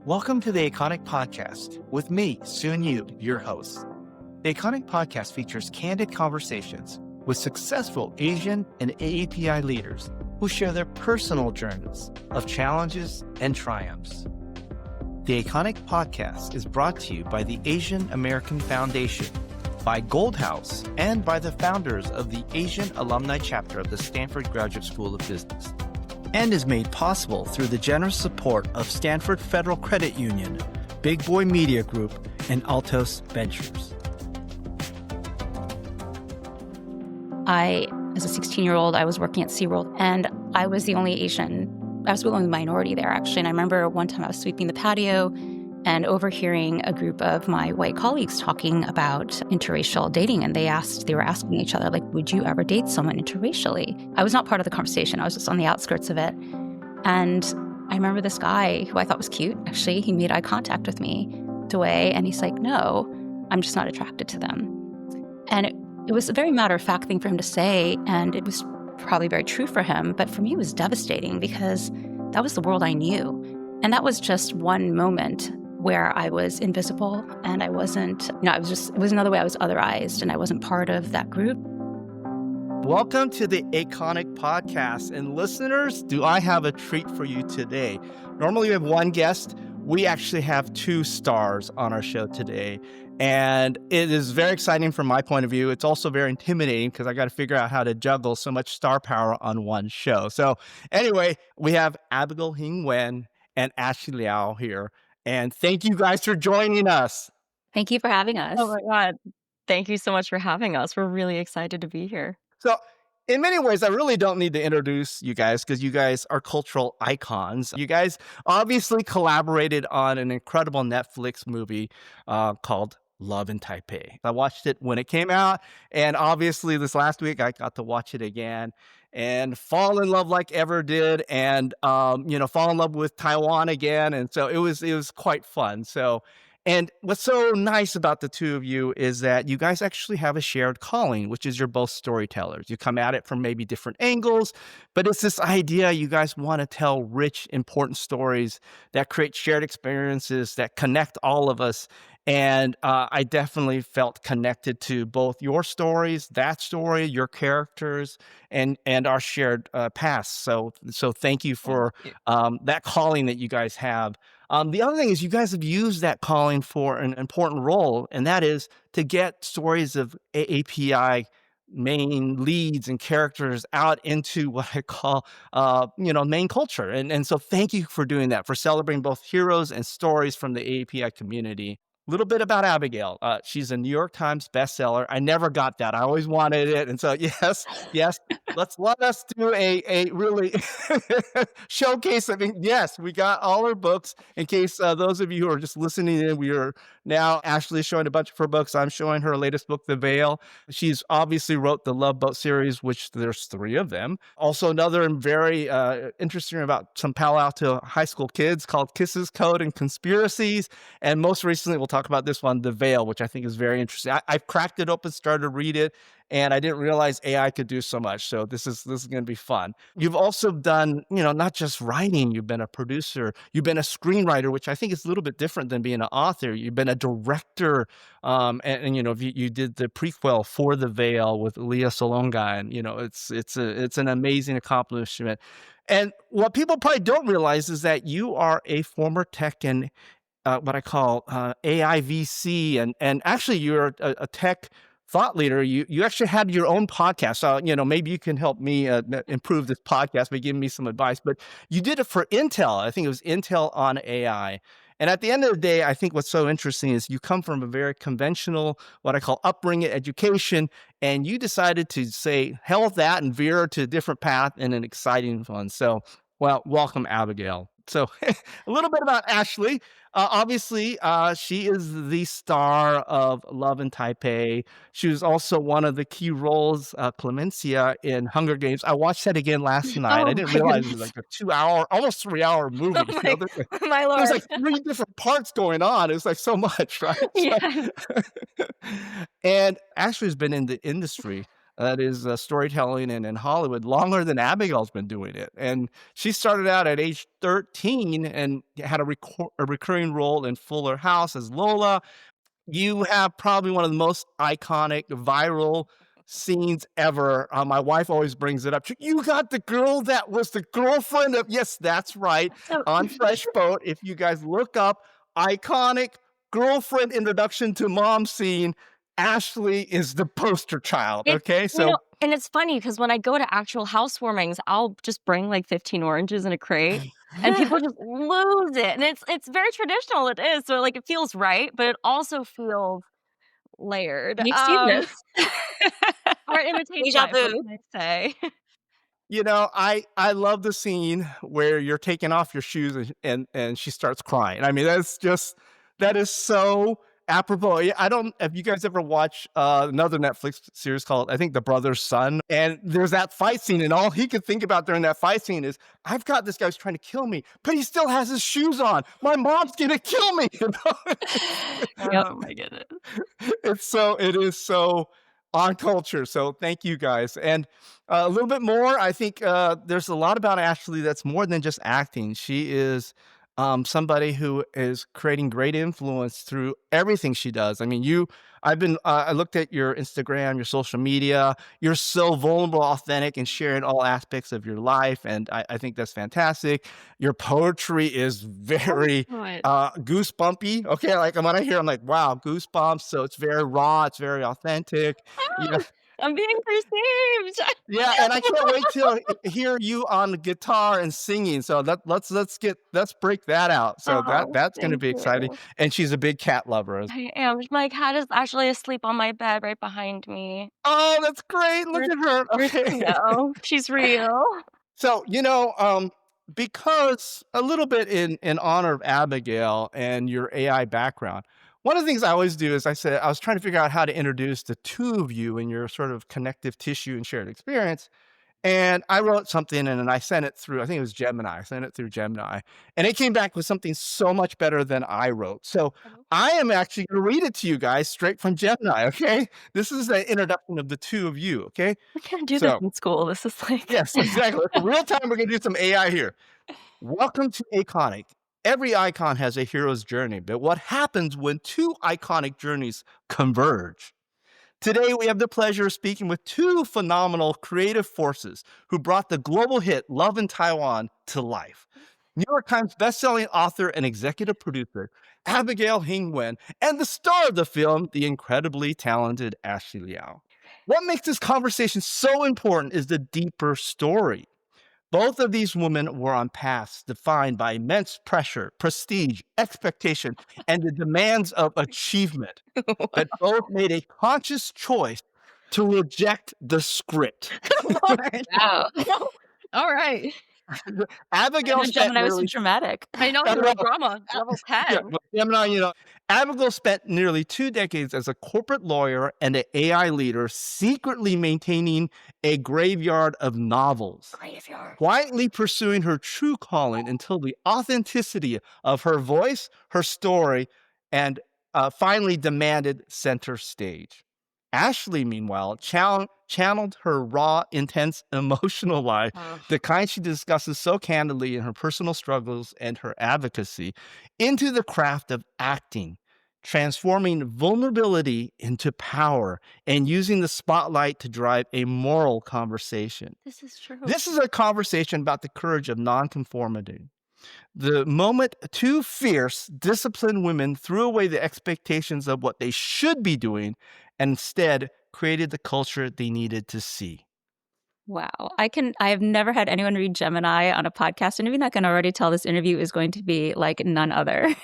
Welcome to the Iconic Podcast with me, Soon Yu, your host. The Iconic Podcast features candid conversations with successful Asian and AAPI leaders who share their personal journeys of challenges and triumphs. The Iconic Podcast is brought to you by the Asian American Foundation, by Gold House, and by the founders of the Asian Alumni Chapter of the Stanford Graduate School of Business, and is made possible through the generous support of Stanford Federal Credit Union, Big Boy Media Group, and Altos Ventures. As a 16-year-old, I was working at SeaWorld, and I was the only Asian. I was the only minority there, actually. And I remember one time I was sweeping the patio and overhearing a group of my white colleagues talking about interracial dating. And they were asking each other, like, would you ever date someone interracially? I was not part of the conversation. I was just on the outskirts of it. And I remember this guy who I thought was cute, actually, he made eye contact with me, looked away, and he's like, no, I'm just not attracted to them. And it was a very matter-of-fact thing for him to say, and it was probably very true for him. But for me, it was devastating because that was the world I knew. And that was just one moment where I was invisible and I wasn't, it was another way I was otherized and I wasn't part of that group. Welcome to the Iconic Podcast. And listeners, do I have a treat for you today? Normally we have one guest. We actually have two stars on our show today. And it is very exciting from my point of view. It's also very intimidating because I got to figure out how to juggle so much star power on one show. So anyway, we have Abigail Hing Wen and Ashley Liao here. And thank you guys for joining us. Thank you for having us. Oh my God. Thank you so much for having us. We're really excited to be here. So in many ways, I really don't need to introduce you guys because you guys are cultural icons. You guys obviously collaborated on an incredible Netflix movie called Love in Taipei. I watched it when it came out. And obviously this last week, I got to watch it again and fall in love like ever did, and fall in love with Taiwan again. And so it was quite fun. So, and what's so nice about the two of you is that you guys actually have a shared calling, which is you're both storytellers. You come at it from maybe different angles, but it's this idea you guys want to tell rich, important stories that create shared experiences that connect all of us. And I definitely felt connected to both your stories, that story, your characters, and our shared past. So thank you for that calling that you guys have. The other thing is you guys have used that calling for an important role, and that is to get stories of AAPI main leads and characters out into what I call, main culture. And so thank you for doing that, for celebrating both heroes and stories from the AAPI community. Little bit about Abigail. She's a New York Times bestseller. I never got that. I always wanted it. And so, yes, let us do a really showcase. I mean, yes, we got all her books. In case those of you who are just listening in, we are now Ashley is showing a bunch of her books. I'm showing her latest book, The Veil. She's obviously wrote the Love Boat series, which there's 3 of them. Also, another very interesting about some Palo Alto high school kids called Kisses, Code, and Conspiracies. And most recently, we'll talk about this one, The Veil, which I think is very interesting. I've cracked it open, started to read it, and I didn't realize AI could do so much. So this is going to be fun. You've also done, not just writing. You've been a producer. You've been a screenwriter, which I think is a little bit different than being an author. You've been a director, and you did the prequel for The Veil with Leah Salonga, and it's an amazing accomplishment. And what people probably don't realize is that you are a former tech and what I call AI VC, and actually you're a tech thought leader. You actually had your own podcast. So, maybe you can help me improve this podcast by giving me some advice. But you did it for Intel. I think it was Intel on AI. And at the end of the day, I think what's so interesting is you come from a very conventional, what I call upbringing education, and you decided to say, hell with that and veer to a different path and an exciting one. So, well, welcome, Abigail. So a little bit about Ashley. Obviously, she is the star of Love in Taipei. She was also one of the key roles, Clemencia, in Hunger Games. I watched that again last night. I didn't realize it was like a 2-hour, almost 3-hour movie. My Lord. There's like 3 different parts going on. It was like so much, right? Yeah. And Ashley's been in the industry that is storytelling in Hollywood longer than Abigail's been doing it. And she started out at age 13 and had a recurring role in Fuller House as Lola. You have probably one of the most iconic viral scenes ever. My wife always brings it up. You got the girl that was the girlfriend of, yes, that's right, So on Fresh Boat. If you guys look up iconic girlfriend introduction to mom scene, Ashley is the poster child. It's Okay. So and it's funny because when I go to actual housewarmings, I'll just bring, like, 15 oranges in a crate, and people just lose it, and it's very traditional, it is, so, like, it feels right, but it also feels layered. we've seen this. Art imitates Deja life, what vu. can I say? I love the scene where you're taking off your shoes and she starts crying. I mean, that is so apropos. Yeah, I don't have you guys ever watched another Netflix series called, I think, The Brother's Son? And there's that fight scene, and all he could think about during that fight scene is, I've got this guy who's trying to kill me, but he still has his shoes on. My mom's gonna kill me. You know? Yep. Oh my goodness. It is so on culture. So thank you guys. And a little bit more, I think there's a lot about Ashley that's more than just acting. She is somebody who is creating great influence through everything she does. I mean, I looked at your Instagram, your social media. You're so vulnerable, authentic, and sharing all aspects of your life. And I think that's fantastic. Your poetry is Oh, very good. goosebumpy. Okay. Like when I hear, I'm like, wow, goosebumps. So it's very raw. It's very authentic. Yeah. Oh, I'm being perceived. Yeah, and I can't wait to hear you on the guitar and singing. So let's break that out. So Oh, that's going to thank be exciting. you. And she's a big cat lover. I am. My cat is actually asleep on my bed right behind me. Oh, that's great! Look We're at her. we're Okay, no, she's real. so because a little bit in honor of Abigail and your AI background. One of the things I always do is I said I was trying to figure out how to introduce the two of you and your sort of connective tissue and shared experience. And I wrote something and then I sent it through, I think it was Gemini. I sent it through Gemini. And it came back with something so much better than I wrote. So I am actually going to read it to you guys straight from Gemini. Okay. This is the introduction of the two of you. Okay. We can't do this So, in school. This is like yes, exactly. Real time, we're going to do some AI here. Welcome to Iconic. Every icon has a hero's journey, but what happens when two iconic journeys converge? Today, we have the pleasure of speaking with two phenomenal creative forces who brought the global hit Love in Taiwan to life. New York Times bestselling author and executive producer Abigail Hing Wen, and the star of the film, the incredibly talented Ashley Liao. What makes this conversation so important is the deeper story. Both of these women were on paths defined by immense pressure, prestige, expectation, and the demands of achievement, but both made a conscious choice to reject the script. Lord. Wow. All right. I Abigail know spent Gemini was so nearly dramatic. I know I hero know. drama, level Yeah, 10. but Gemini, Abigail spent nearly 2 decades as a corporate lawyer and an AI leader, secretly maintaining a graveyard of novels, Graveyard. quietly pursuing her true calling until the authenticity of her voice, her story, and finally demanded center stage. Ashley, meanwhile, channeled her raw, intense, emotional life, Ugh. the kind she discusses so candidly in her personal struggles and her advocacy, into the craft of acting, transforming vulnerability into power and using the spotlight to drive a moral conversation. This is true. This is a conversation about the courage of nonconformity. The moment two fierce, disciplined women threw away the expectations of what they should be doing and instead created the culture they needed to see. Wow. I have never had anyone read Gemini on a podcast, and even I can already tell this interview is going to be like none other.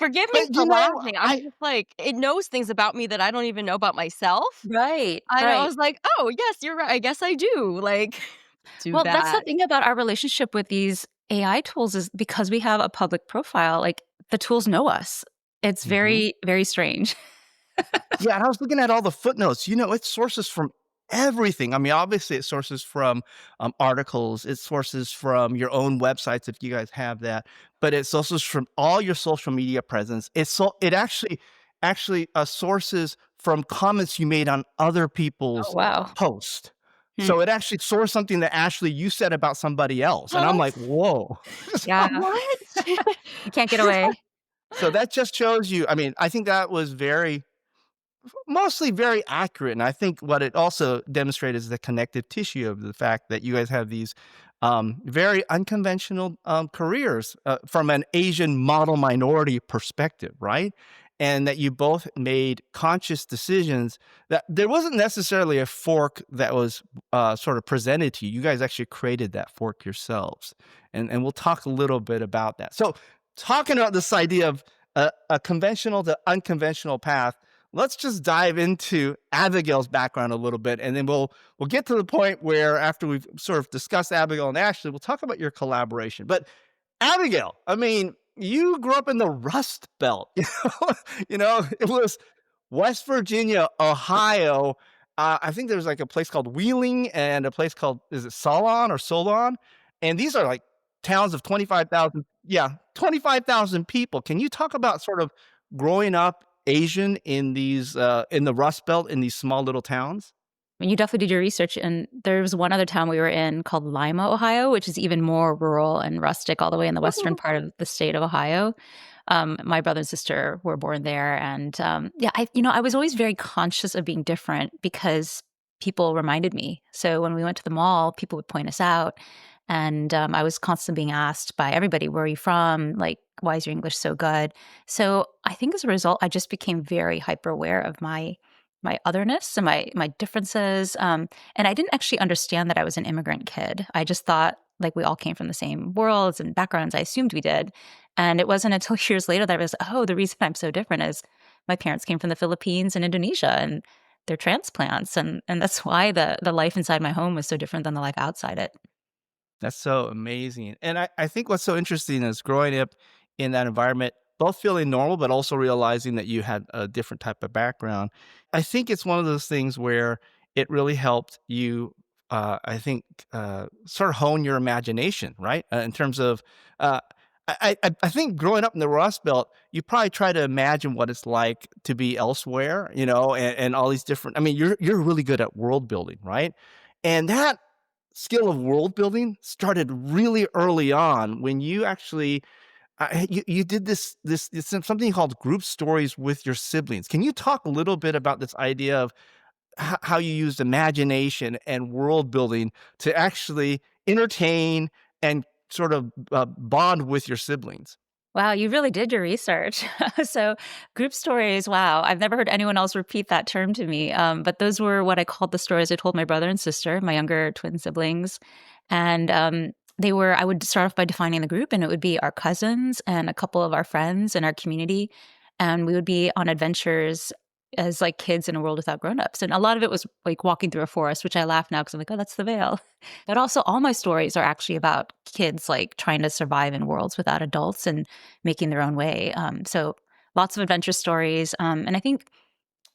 Forgive me But for laughing. I'm just like, it knows things about me that I don't even know about myself. Right. I Right. was like, "Oh, yes, you're right. I guess I do." Like, do Well, that's the that. thing about our relationship with these AI tools is because we have a public profile, like the tools know us. It's Mhm. very, very strange. Yeah, and I was looking at all the footnotes. It sources from everything. I mean, obviously, it sources from articles. It sources from your own websites if you guys have that. But it sources from all your social media presence. It actually sources from comments you made on other Oh, people's wow. posts. Hmm. So it actually sourced something that Ashley you said about somebody else, and I'm like, "Whoa." Yeah. What? You can't get away. So that just shows you, I mean, I think that was mostly very accurate, and I think what it also demonstrated is the connective tissue of the fact that you guys have these, very unconventional, careers, from an Asian model minority perspective, right? And that you both made conscious decisions, that there wasn't necessarily a fork that was, sort of presented to you. You guys actually created that fork yourselves, and we'll talk a little bit about that. So, talking about this idea of a conventional to unconventional path, let's just dive into Abigail's background a little bit, and then we'll get to the point where after we've sort of discussed Abigail and Ashley, we'll talk about your collaboration. But Abigail, I mean, you grew up in the Rust Belt. It was West Virginia, Ohio. I think there's like a place called Wheeling and a place called, is it Solon or Solon? And these are like towns of 25,000. Yeah, 25,000 people. Can you talk about sort of growing up Asian in these, in the Rust Belt in these small little towns? You definitely did your research, and there was one other town we were in called Lima, Ohio, which is even more rural and rustic, all the way in the western part of the state of Ohio. My brother and sister were born there, and yeah, I was always very conscious of being different because people reminded me. So when we went to the mall, people would point us out, and I was constantly being asked by everybody, "Where are you from? Like, why is your English so good?" So I think as a result, I just became very hyper aware of my otherness and my differences. And I didn't actually understand that I was an immigrant kid. I just thought like we all came from the same worlds and backgrounds. I assumed we did. And it wasn't until years later that I was, oh, the reason I'm so different is my parents came from the Philippines and Indonesia and they're transplants. And that's why the life inside my home was so different than the life outside it. That's so amazing. And I think what's so interesting is growing up in that environment, both feeling normal, but also realizing that you had a different type of background. I think it's one of those things where it really helped you, I think, sort of hone your imagination, right? In terms of, uh, I think growing up in the Rust Belt, you probably try to imagine what it's like to be elsewhere, and all these different. I mean, you're really good at world building, right? And that skill of world building started really early on when you actually you did this something called group stories with your siblings. Can you talk a little bit about this idea of how you used imagination and world building to actually entertain and sort of bond with your siblings? Wow, you really did your research. So, group stories, wow, I've never heard anyone else repeat that term to me. But those were what I called the stories I told my brother and sister, my younger twin siblings. And I would start off by defining the group, and it would be our cousins and a couple of our friends in our community. And we would be on adventures as like kids in a world without grown-ups. And a lot of it was like walking through a forest, which I laugh now because I'm like, oh, that's the veil. But also, all my stories are actually about kids like trying to survive in worlds without adults and making their own way. So lots of adventure stories. And I think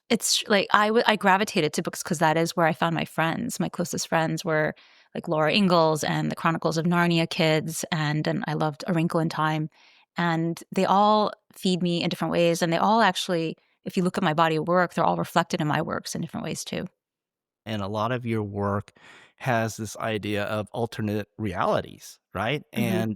it's like I gravitated to books because that is where I found my friends. My closest friends were like Laura Ingalls and the Chronicles of Narnia kids, and I loved A Wrinkle in Time. And they all feed me in different ways, and they all actually, if you look at my body of work, they're all reflected in my works in different ways too. And a lot of your work has this idea of alternate realities, right? Hmm.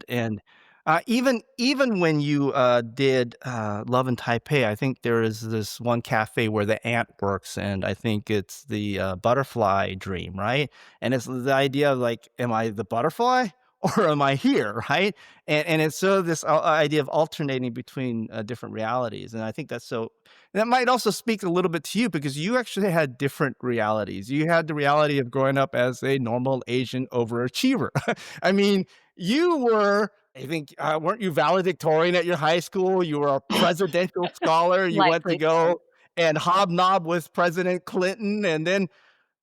Even when you did Love in Taipei, I think there is this one cafe where the ant works, and I think it's the butterfly dream, right? And it's the idea of like, am I the butterfly or am I here, right? And it's so this idea of alternating between different realities, and I think that's so. That might also speak a little bit to you because you actually had different realities. You had the reality of growing up as a normal Asian overachiever. I mean, you were, I think, weren't you valedictorian at your high school? You were a presidential scholar. You went to Likely. go and hobnob with President Clinton. And then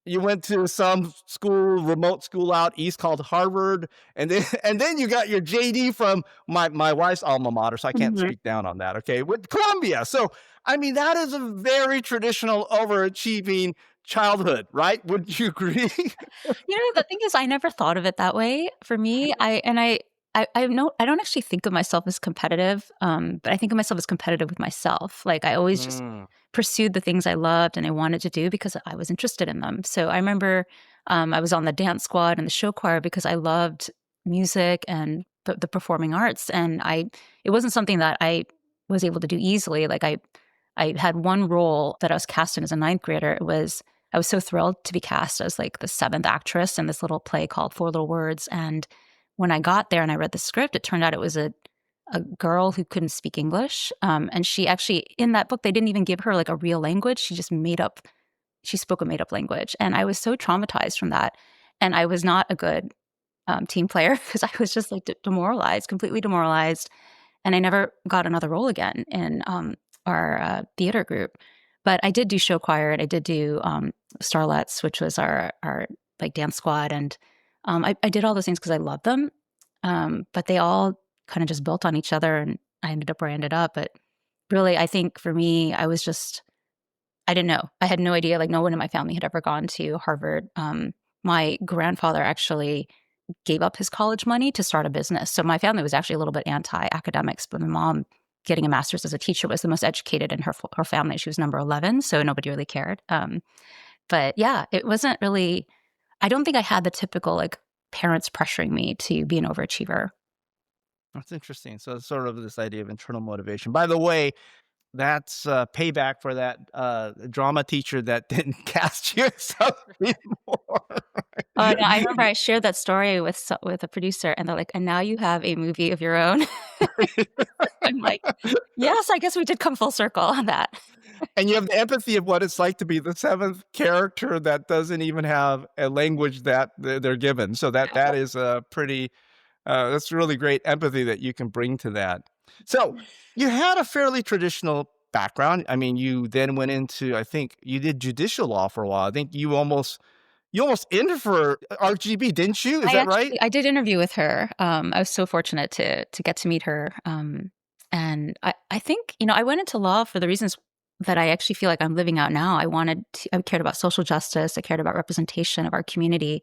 you went to some school, remote school out east called Harvard, and then and then you got your JD from my wife's alma mater, so I can't Mhm. speak down on that, okay, with Columbia. So, I mean, that is a very traditional overachieving childhood, right? Would you agree? The thing is, I never thought of it that way. For me, I I don't actually think of myself as competitive, but I think of myself as competitive with myself. Like, I always just Mm. pursued the things I loved and I wanted to do because I was interested in them. So I remember, I was on the dance squad and the show choir because I loved music and the performing arts, and it wasn't something that I was able to do easily. Like, I had one role that I was cast in as a ninth grader. I was so thrilled to be cast as like the seventh actress in this little play called Four Little Words. And when I got there and I read the script, it turned out it was a girl who couldn't speak English. And she actually, in that book, they didn't even give her like a real language. She spoke a made up language. And I was so traumatized from that. And I was not a good team player because I was just like demoralized, completely demoralized. And I never got another role again in our theater group. But I did do show choir and I did do Starlets, which was our like dance squad. And I did all those things because I loved them. But they all kind of just built on each other and I ended up where I ended up. But really, I think for me, I didn't know. I had no idea. Like, no one in my family had ever gone to Harvard. My grandfather actually gave up his college money to start a business. So my family was actually a little bit anti-academics, but my mom getting a master's as a teacher was the most educated in her family. She was number 11, so nobody really cared. But yeah, it wasn't really, I don't think I had the typical like parents pressuring me to be an overachiever. That's interesting. So it's sort of this idea of internal motivation. By the way, that's payback for that drama teacher that didn't cast you as something more. Oh, no, I remember I shared that story with a producer, and they're like, "And now you have a movie of your own." I'm like, "Yes, I guess we did come full circle on that." And you have the empathy of what it's like to be the seventh character that doesn't even have a language that they're given. So that is a pretty that's really great empathy that you can bring to that. So you had a fairly traditional background. I mean, you then went into, I think you did judicial law for a while. I think you almost ended for RGB, didn't you? Is that right? I did interview with her. I was so fortunate to get to meet her. And I think, I went into law for the reasons that I actually feel like I'm living out now. I cared about social justice. I cared about representation of our community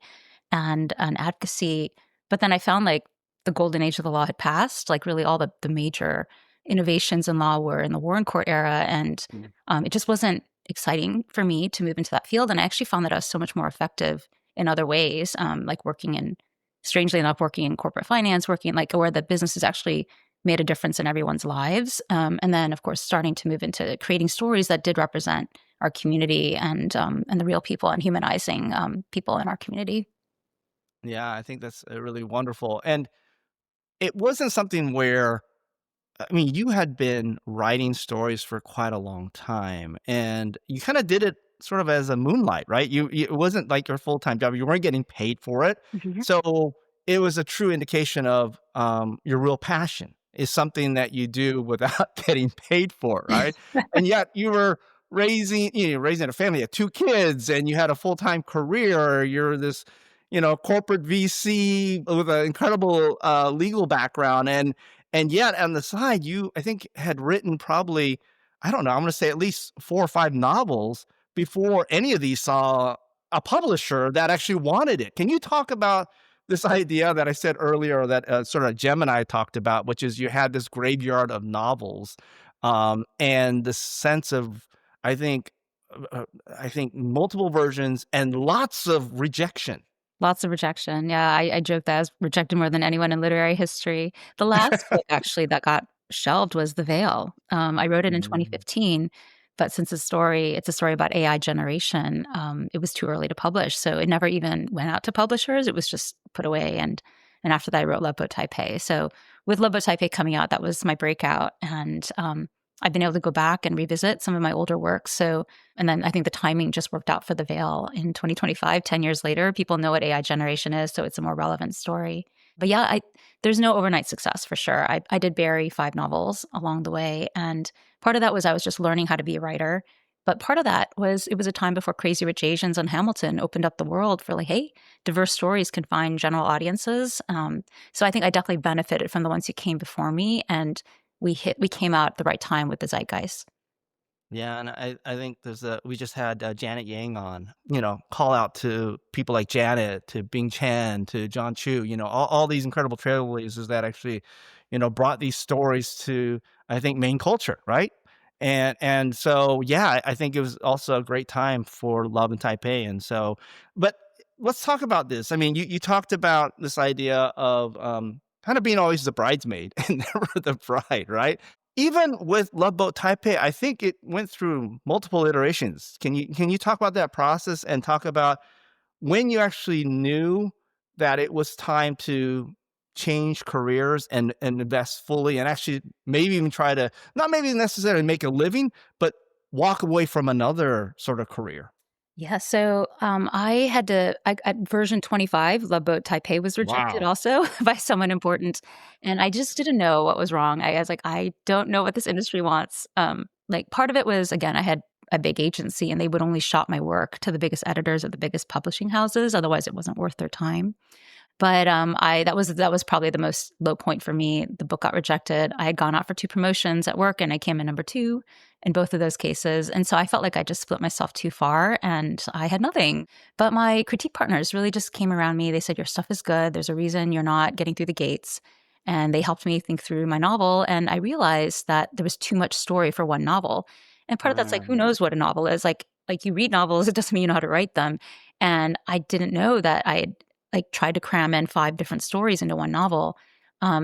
and advocacy. But then I found like the golden age of the law had passed. Like, really all the major innovations in law were in the Warren Court era. And Mm. it just wasn't exciting for me to move into that field. And I actually found that I was so much more effective in other ways, like strangely enough, working in corporate finance, working like where the business has actually made a difference in everyone's lives. And then, of course, starting to move into creating stories that did represent our community and the real people and humanizing people in our community. Yeah, I think that's really wonderful. And it wasn't something where I mean, you had been writing stories for quite a long time, and you kinda did it sort of as a moonlight, right? It wasn't like your full-time job, you weren't getting paid for it, Mhm. so it was a true indication of, your real passion is something that you do without getting paid for, right? And yet you were raising a family, you had 2 kids, and you had a full-time career, you're this, corporate VC with an incredible, legal background, and yet on the side, you, I think, had written probably, I don't know, I'm gonna say at least 4 or 5 novels before any of these saw a publisher that actually wanted it. Can you talk about this idea that I said earlier that, sort of Gemini talked about, which is you had this graveyard of novels, and the sense of, I think, I think multiple versions and lots of rejection. Lots of rejection. Yeah, I joke that I was rejected more than anyone in literary history. The last book actually that got shelved was The Veil. I wrote it in Mm. 2015, but since it's a story about AI generation, it was too early to publish, so it never even went out to publishers. It was just put away, and after that, I wrote Love Boat Taipei. So with Love Boat Taipei coming out, that was my breakout, and I've been able to go back and revisit some of my older works. So and then I think the timing just worked out for The Veil in 2025, 10 years later. People know what AI generation is, so it's a more relevant story. But yeah, there's no overnight success for sure. I did bury 5 novels along the way, and part of that was I was just learning how to be a writer. But part of that was it was a time before Crazy Rich Asians and Hamilton opened up the world for like, hey, diverse stories can find general audiences. So I think I definitely benefited from the ones who came before me, and we came out at the right time with the zeitgeist. Yeah, and I think we just had Janet Yang on, call out to people like Janet, to Bing Chen, to John Chu, all these incredible trailblazers that actually, brought these stories to, I think, main culture, right? And so, yeah, I think it was also a great time for Love in Taipei. And so, but let's talk about this. I mean, you talked about this idea of kind of being always the bridesmaid and never the bride, right? Even with Love Boat Taipei, I think it went through multiple iterations. Can you talk about that process and talk about when you actually knew that it was time to change careers and invest fully and actually maybe even try to not maybe necessarily make a living, but walk away from another sort of career? Yeah, so, I had to I at version 25, Love Boat Taipei was rejected Wow. also by someone important, and I just didn't know what was wrong. I was like, "I don't know what this industry wants." Like, part of it was, again, I had a big agency, and they would only shop my work to the biggest editors of the biggest publishing houses, otherwise it wasn't worth their time. But, I that was probably the most low point for me. The book got rejected. I had gone out for 2 promotions at work, and I came in number 2 in both of those cases, and so I felt like I just split myself too far, and I had nothing. But my critique partners really just came around me. They said, "Your stuff is good. There's a reason you're not getting through the gates." And they helped me think through my novel, and I realized that there was too much story for one novel. And part of that's like, who Mm. knows what a novel is? Like you read novels, it doesn't mean you know how to write them. And I didn't know that I had like tried to cram in 5 different stories into one novel.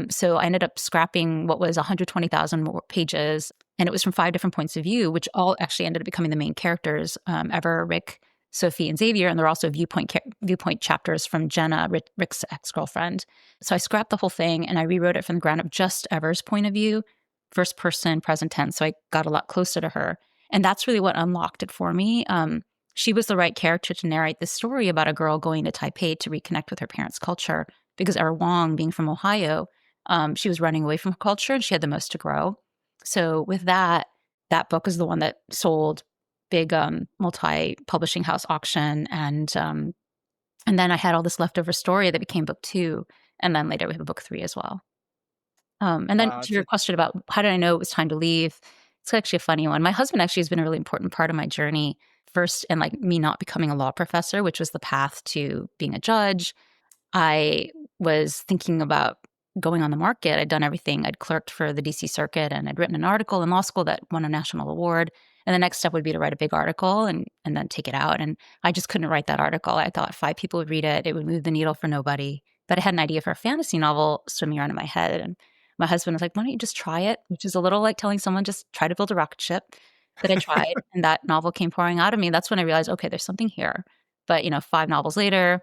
So I ended up scrapping what was 120,000 more pages, and it was from 5 different points of view, which all actually ended up becoming the main characters, Ever, Rick, Sophie, and Xavier, and they're also viewpoint chapters from Jenna, Rick's ex-girlfriend. So I scrapped the whole thing, and I rewrote it from the ground up, just Ever's point of view, first person, present tense, so I got a lot closer to her, and that's really what unlocked it for me. She was the right character to narrate this story about a girl going to Taipei to reconnect with her parents' culture because Era Wong, being from Ohio, she was running away from her culture and she had the most to grow. So with that, that book is the one that sold big multi-publishing house auction, and then I had all this leftover story that became book 2, and then later we have a book 3 as well. And then Wow, to your question about how did I know it was time to leave? It's actually a funny one. My husband actually has been a really important part of my journey. First, and like me not becoming a law professor, which was the path to being a judge. I was thinking about going on the market. I'd done everything. I'd clerked for the DC Circuit and I'd written an article in law school that won a national award. And the next step would be to write a big article and then take it out. And I just couldn't write that article. I thought 5 people would read it. It would move the needle for nobody. But I had an idea for a fantasy novel swimming around in my head. And my husband was like, "Why don't you just try it?" Which is a little like telling someone, just try to build a rocket ship. That I tried. And that novel came pouring out of me. That's when I realized, okay, there's something here. But, 5 novels later,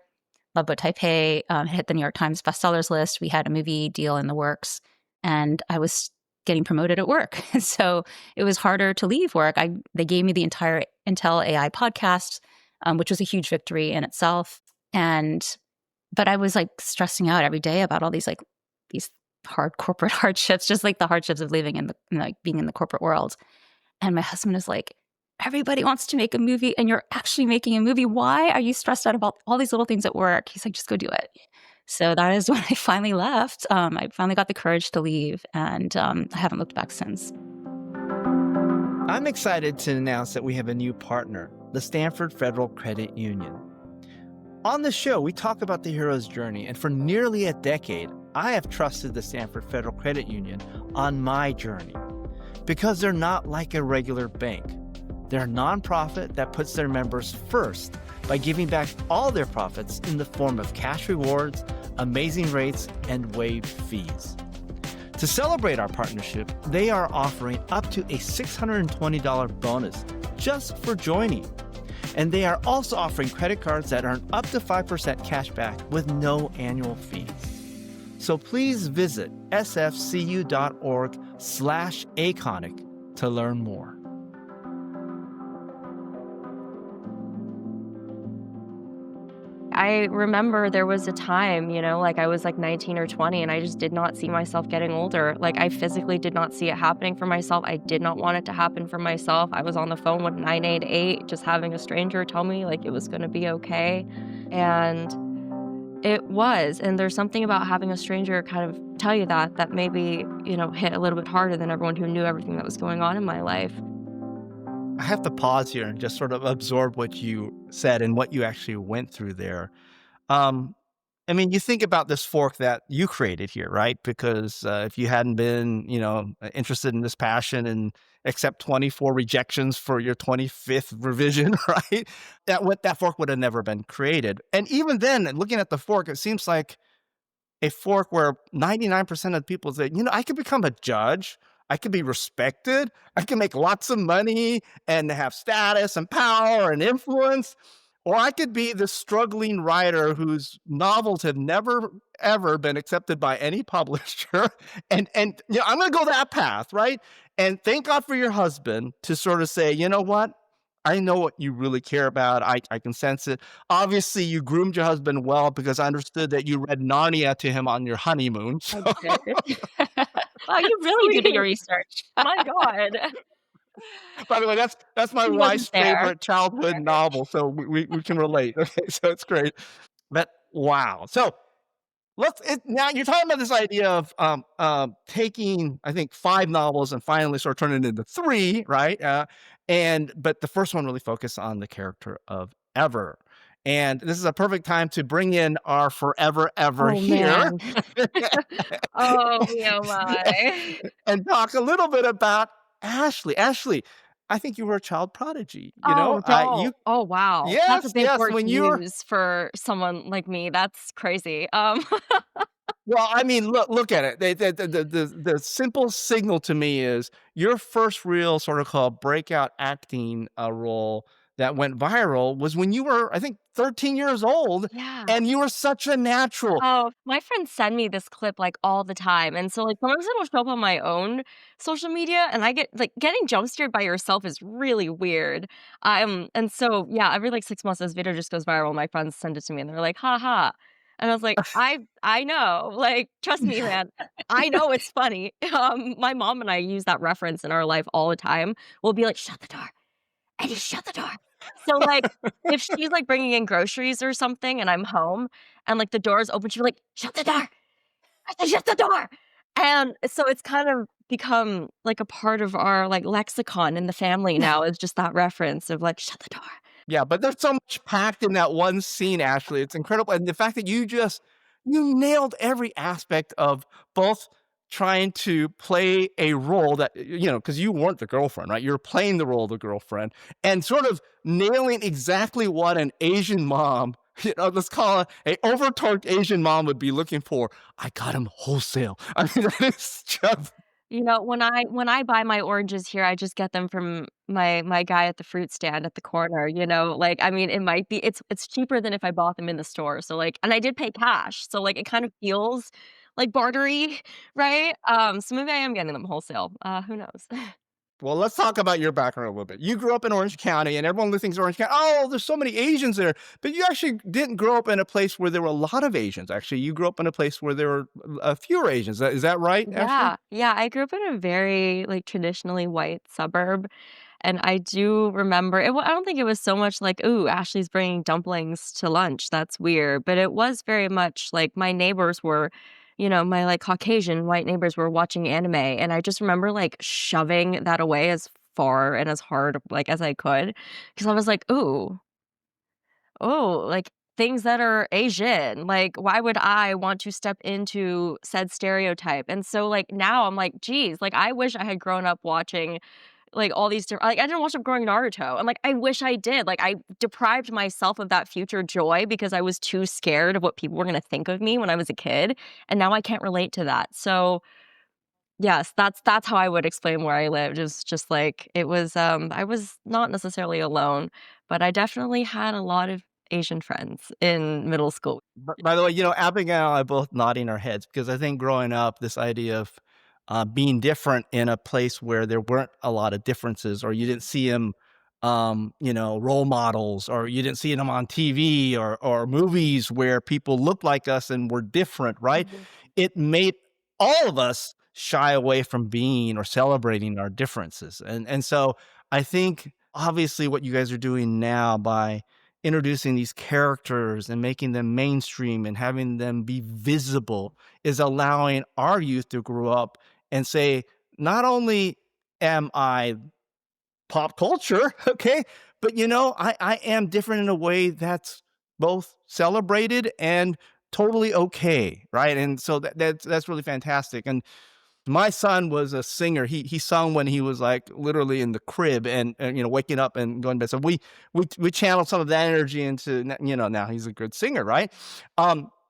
Love Boat Taipei hit the New York Times bestsellers list. We had a movie deal in the works, and I was getting promoted at work. So it was harder to leave work. They gave me the entire Intel AI podcast, which was a huge victory in itself. But I was like stressing out every day about all these hard corporate hardships, just like the hardships of living like being in the corporate world. And my husband is like, "Everybody wants to make a movie and you're actually making a movie. Why are you stressed out about all these little things at work?" He's like, "Just go do it." So that is when I finally left. I finally got the courage to leave, and I haven't looked back since. I'm excited to announce that we have a new partner, the Stanford Federal Credit Union. On the show, we talk about the hero's journey, and for nearly a decade, I have trusted the Stanford Federal Credit Union on my journey because they're not like a regular bank. They're a nonprofit that puts their members first by giving back all their profits in the form of cash rewards, amazing rates, and waived fees. To celebrate our partnership, they are offering up to a $620 bonus just for joining. And they are also offering credit cards that earn up to 5% cash back with no annual fees. So please visit sfcu.org/aconic to learn more. I remember there was a time, like I was like 19 or 20 and I just did not see myself getting older. Like I physically did not see it happening for myself. I did not want it to happen for myself. I was on the phone with 988 just having a stranger tell me like it was going to be okay. And it was. And there's something about having a stranger kind of tell you that maybe, hit a little bit harder than everyone who knew everything that was going on in my life. I have to pause here and just sort of absorb what you said and what you actually went through there. Um, I mean, you think about this fork that you created here, right? Because if you hadn't been, interested in this passion and accept 24 rejections for your 25th revision, right? That fork would have never been created. And even then, looking at the fork, it seems like a fork where 99% of people say, I could become a judge. I could be respected. I can make lots of money and have status and power and influence. Or I could be the struggling writer whose novels have never ever been accepted by any publisher. And I'm gonna go that path, right? And thank God for your husband to sort of say, you know what? I know what you really care about. I can sense it. Obviously, you groomed your husband well because I understood that you read Narnia to him on your honeymoon. I So, did. Wow, you really did Sweet. your research. My God. by the way, that's my He wife's wasn't there. favorite childhood novel, so we can relate. Okay, so it's great. But wow. So now you're talking about this idea of taking, I think, 5 novels and finally sort of turning it into 3, right? But the first one really focused on the character of Ever. And this is a perfect time to bring in our forever ever Oh, here man. Oh, me, oh my. and talk a little bit about Ashley. Ashley, I think you were a child prodigy. Oh, don't. You Oh, wow. That's a yes, big yes. word When to you were use for someone like me. That's crazy. Well, I mean, look at it. The simple signal to me is your first real sort of called breakout acting role that went viral was when you were, I think, 13 years old, Yeah. and you were such a natural. Oh, my friends send me this clip, like, all the time, and so, like, sometimes it'll show up on my own social media, and I get like, getting jump scared by yourself is really weird. And so, yeah, every, like, 6 months, this video just goes viral, my friends send it to me, and they're like, "Ha ha." And I was like, I know, like, trust me, man, I know it's funny." My mom and I use that reference in our life all the time. We'll be like, "Shut the door. And you shut the door." So, like, if she's, like, bringing in groceries or something and I'm home and, like, the door is open, she'll be like, "Shut the door. I said shut the door." And so it's kind of become, like, a part of our, like, lexicon in the family now is just that reference of, like, "Shut the door." Yeah, but there's so much packed in that one scene, Ashley. It's incredible. And the fact that you nailed every aspect of both trying to play a role that, because you weren't the girlfriend, right? You're playing the role of the girlfriend and sort of nailing exactly what an Asian mom, let's call it a over-torqued Asian mom would be looking for. I got him wholesale. I mean, that is just You know, when I buy my oranges here, I just get them from my guy at the fruit stand at the corner, like, I mean, it might be it's cheaper than if I bought them in the store, so, like and I did pay cash, so, like, it kind of feels, like, bartery, right? So maybe I am getting them wholesale, who knows? Well, let's talk about your background a little bit. You grew up in Orange County, and everyone thinks Orange County, oh, there's so many Asians there. But you actually didn't grow up in a place where there were a lot of Asians. Actually, you grew up in a place where there were fewer Asians. Is that right, Ashley? Yeah, I grew up in a very, like, traditionally white suburb, and I do remember I don't think it was so much like, "Ooh, Ashley's bringing dumplings to lunch, that's weird," but it was very much like my neighbors were my, like, Caucasian white neighbors were watching anime, and I just remember, like, shoving that away as far and as hard, like, as I could, because I was like, "Ooh, oh, like, things that are Asian, like, why would I want to step into said stereotype?" And so, like, now I'm like, "Geez, like, I wish I had grown up watching, like, all these different like, I didn't watch up growing Naruto, and, like, I wish I did, like, I deprived myself of that future joy because I was too scared of what people were gonna think of me when I was a kid, and now I can't relate to that, so, yes, that's how I would explain where I lived, is just, like, it was, I was not necessarily alone, but I definitely had a lot of Asian friends in middle school. By the way, Abigail and I both nodding our heads because I think growing up, this idea of being different in a place where there weren't a lot of differences, or you didn't see them, role models, or you didn't see them on TV or movies where people looked like us and were different, right? Mhm. It made all of us shy away from being or celebrating our differences, and so I think obviously what you guys are doing now by introducing these characters and making them mainstream and having them be visible is allowing our youth to grow up and say, not only am I pop culture, okay? But I am different in a way that's both celebrated and totally okay, right? And so that's really fantastic. And my son was a singer. He sung when he was like literally in the crib and waking up and going to bed. So we channeled some of that energy into now he's a good singer, right?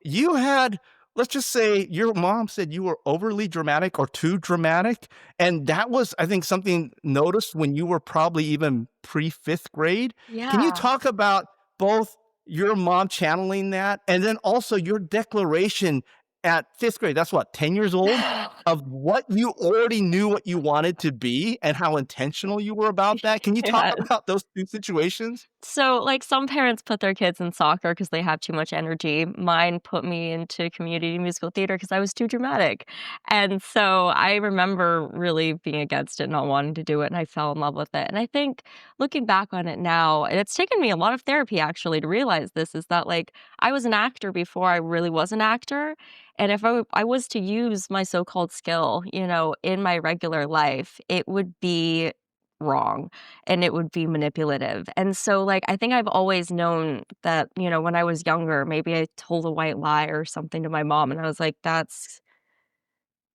You had, let's just say your mom said you were overly dramatic or too dramatic, and that was, I think, something noticed when you were probably even pre fifth grade. Can you Yeah. talk about both your mom channeling that and then also your declaration at fifth grade? That's what, 10 years old, of what you already knew what you wanted to be and how intentional you were about that. Can you talk Yes. about those two situations? So, like, some parents put their kids in soccer because they have too much energy. Mine put me into community musical theater because I was too dramatic. And so I remember really being against it, not wanting to do it, and I fell in love with it. And I think looking back on it now, and it's taken me a lot of therapy actually to realize this, is that, like, I was an actor before I really was an actor. And if I was to use my so-called skill, in my regular life, it would be wrong and it would be manipulative. And so, like, I think I've always known that, when I was younger, maybe I told a white lie or something to my mom, and I was like, that's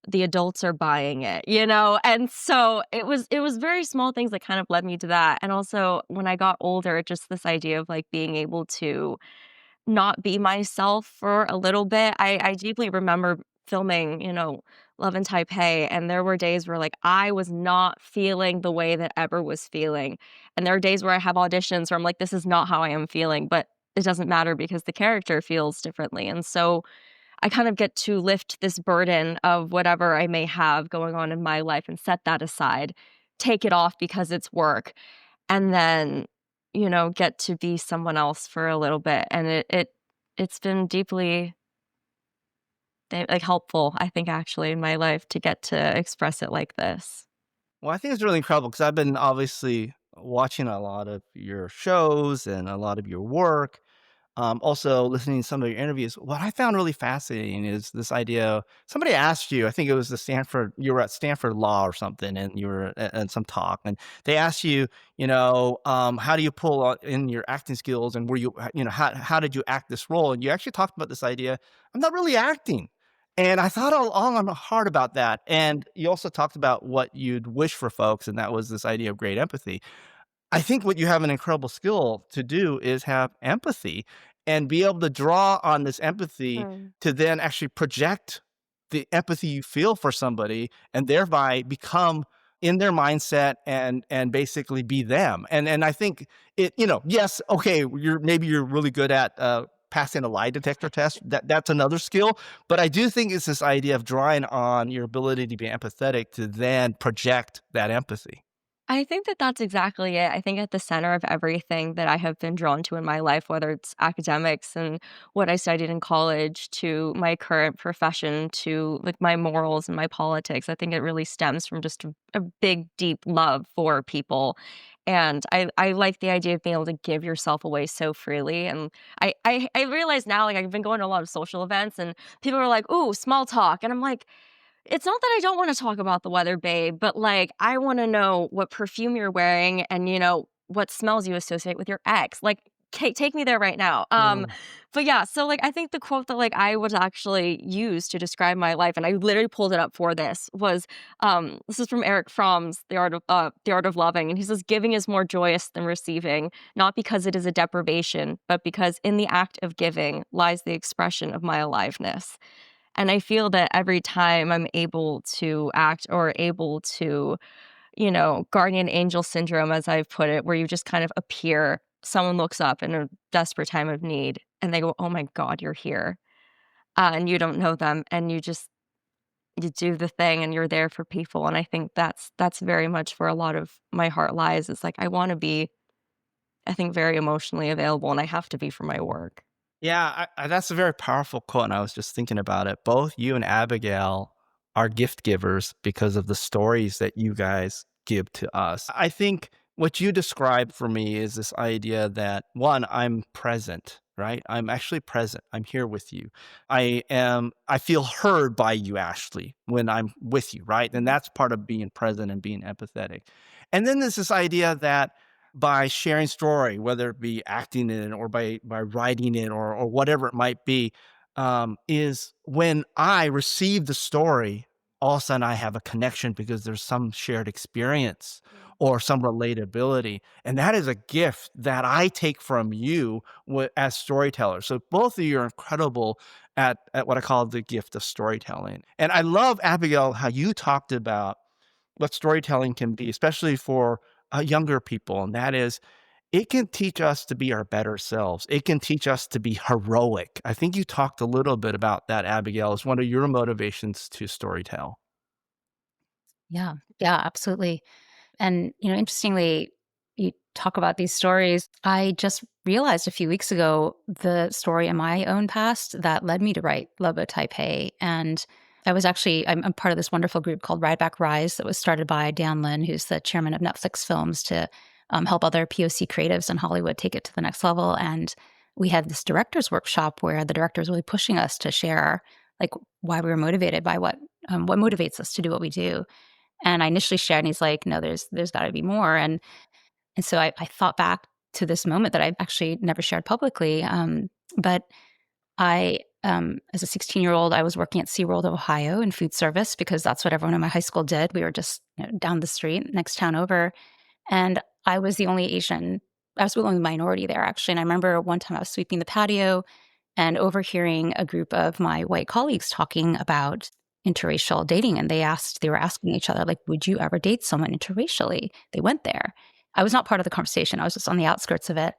the adults are buying it. And so it was very small things that kind of led me to that. And also when I got older, just this idea of like being able to not be myself for a little bit. I deeply remember filming, Love in Taipei, and there were days where, like, I was not feeling the way that Ever was feeling, and there are days where I have auditions where I'm like, "This is not how I am feeling," but it doesn't matter because the character feels differently, and so I kind of get to lift this burden of whatever I may have going on in my life and set that aside, take it off because it's work, and then, get to be someone else for a little bit, and it's been deeply, like, helpful, I think, actually, in my life to get to express it like this. Well, I think it's really incredible because I've been obviously watching a lot of your shows and a lot of your work. Also listening to some of your interviews. What I found really fascinating is this idea. Somebody asked you, I think it was you were at Stanford Law or something, and you were at some talk, and they asked you, how do you pull in your acting skills, and were you, how did you act this role? And you actually talked about this idea. I'm not really acting. And I thought all along hard about that. And you also talked about what you'd wish for folks, and that was this idea of great empathy. I think what you have an incredible skill to do is have empathy and be able to draw on this empathy Mm. to then actually project the empathy you feel for somebody and thereby become in their mindset and basically be them. And I think yes, okay, you're really good at passing a lie detector test. That's another skill. But I do think it's this idea of drawing on your ability to be empathetic to then project that empathy. I think that that's exactly it. I think at the center of everything that I have been drawn to in my life, whether it's academics and what I studied in college to my current profession to like my morals and my politics, I think it really stems from just a big, deep love for people. And I like the idea of being able to give yourself away so freely. And I realize now, like, I've been going to a lot of social events and people are like, "Ooh, small talk." And I'm like, it's not that I don't wanna talk about the weather, babe, but, like, I wanna know what perfume you're wearing and, what smells you associate with your ex. Like, take me there right now. But yeah, so, like, I think the quote that, like, I would actually use to describe my life, and I literally pulled it up for this, was, this is from Eric Fromm's The Art of Loving, and he says, "Giving is more joyous than receiving, not because it is a deprivation, but because in the act of giving lies the expression of my aliveness." And I feel that every time I'm able to act or able to, guardian angel syndrome, as I've put it, where you just kind of appear, someone looks up in a desperate time of need and they go, "Oh my God, you're here." And you don't know them and you do the thing and you're there for people. And I think that's very much where a lot of my heart lies. Is like I want to be, I think, very emotionally available and I have to be for my work. Yeah, that's a very powerful quote, and I was just thinking about it. Both you and Abigail are gift givers because of the stories that you guys give to us. I think what you described for me is this idea that one, I'm present, right? I'm actually present. I'm here with you. I feel heard by you, Ashley, when I'm with you, right? And that's part of being present and being empathetic. And then there's this idea that by sharing story, whether it be acting in it or by writing it or whatever it might be, is when I receive the story, all of a sudden I have a connection because there's some shared experience or some relatability. And that is a gift that I take from you as storytellers. So both of you are incredible at what I call the gift of storytelling. And I love, Abigail, how you talked about what storytelling can be, especially for younger people. And that is, it can teach us to be our better selves. It can teach us to be heroic. I think you talked a little bit about that, Abigail, as one of your motivations to storytell. Yeah. Yeah, absolutely. And, interestingly, you talk about these stories. I just realized a few weeks ago the story in my own past that led me to write Love Boat Taipei. And I'm part of this wonderful group called Ride Back Rise that was started by Dan Lin, who's the chairman of Netflix Films, to help other POC creatives in Hollywood take it to the next level. And we had this director's workshop where the director was really pushing us to share like why we were motivated by what motivates us to do what we do. And I initially shared, and he's like, "No, there's got to be more." And so I thought back to this moment that I've actually never shared publicly. But as a 16-year-old, I was working at SeaWorld of Ohio in food service because that's what everyone in my high school did. We were just down the street, next town over, and I was the only Asian. I was the only minority there, actually. And I remember one time I was sweeping the patio and overhearing a group of my white colleagues talking about interracial dating. And they were asking each other, like, would you ever date someone interracially? They went there. I was not part of the conversation. I was just on the outskirts of it.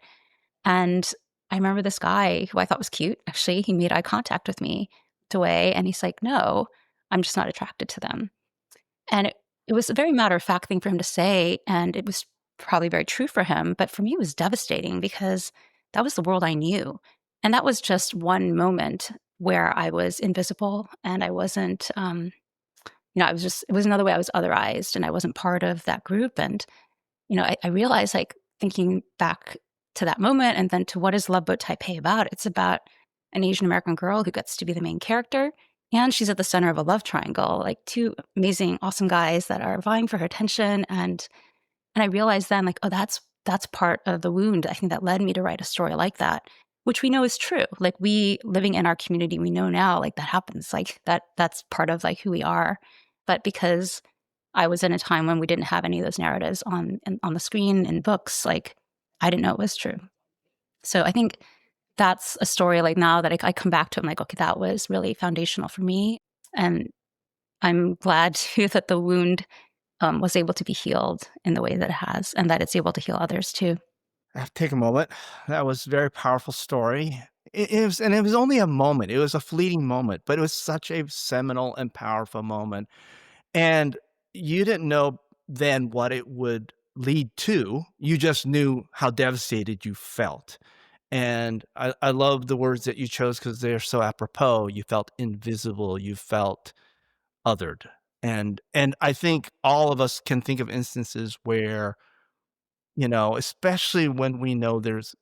And I remember this guy who I thought was cute, actually, he made eye contact with me, looked away, and he's like, no, I'm just not attracted to them. And it was a very matter of fact thing for him to say. And it was probably very true for him. But for me, it was devastating because that was the world I knew. And that was just one moment where I was invisible and I wasn't, it was another way I was otherized and I wasn't part of that group. And, I realized like thinking back to that moment and then to what is Love Boat Taipei about? It's about an Asian American girl who gets to be the main character. And she's at the center of a love triangle, like two amazing, awesome guys that are vying for her attention. And I realized then, like, oh, that's part of the wound, I think, that led me to write a story like that, which we know is true. Like, we living in our community, we know now, like, that happens. Like, that's part of, like, who we are. But because I was in a time when we didn't have any of those narratives on the screen in books, like, I didn't know it was true. So I think that's a story, like, now that I come back to, I'm like, okay, that was really foundational for me. And I'm glad too that the wound was able to be healed in the way that it has, and that it's able to heal others too. I have to take a moment. That was a very powerful story. It was only a moment. It was a fleeting moment, but it was such a seminal and powerful moment. And you didn't know then what it would lead to. You just knew how devastated you felt. And I love the words that you chose because they're so apropos. You felt invisible. You felt othered. And I think all of us can think of instances where, especially when we know there's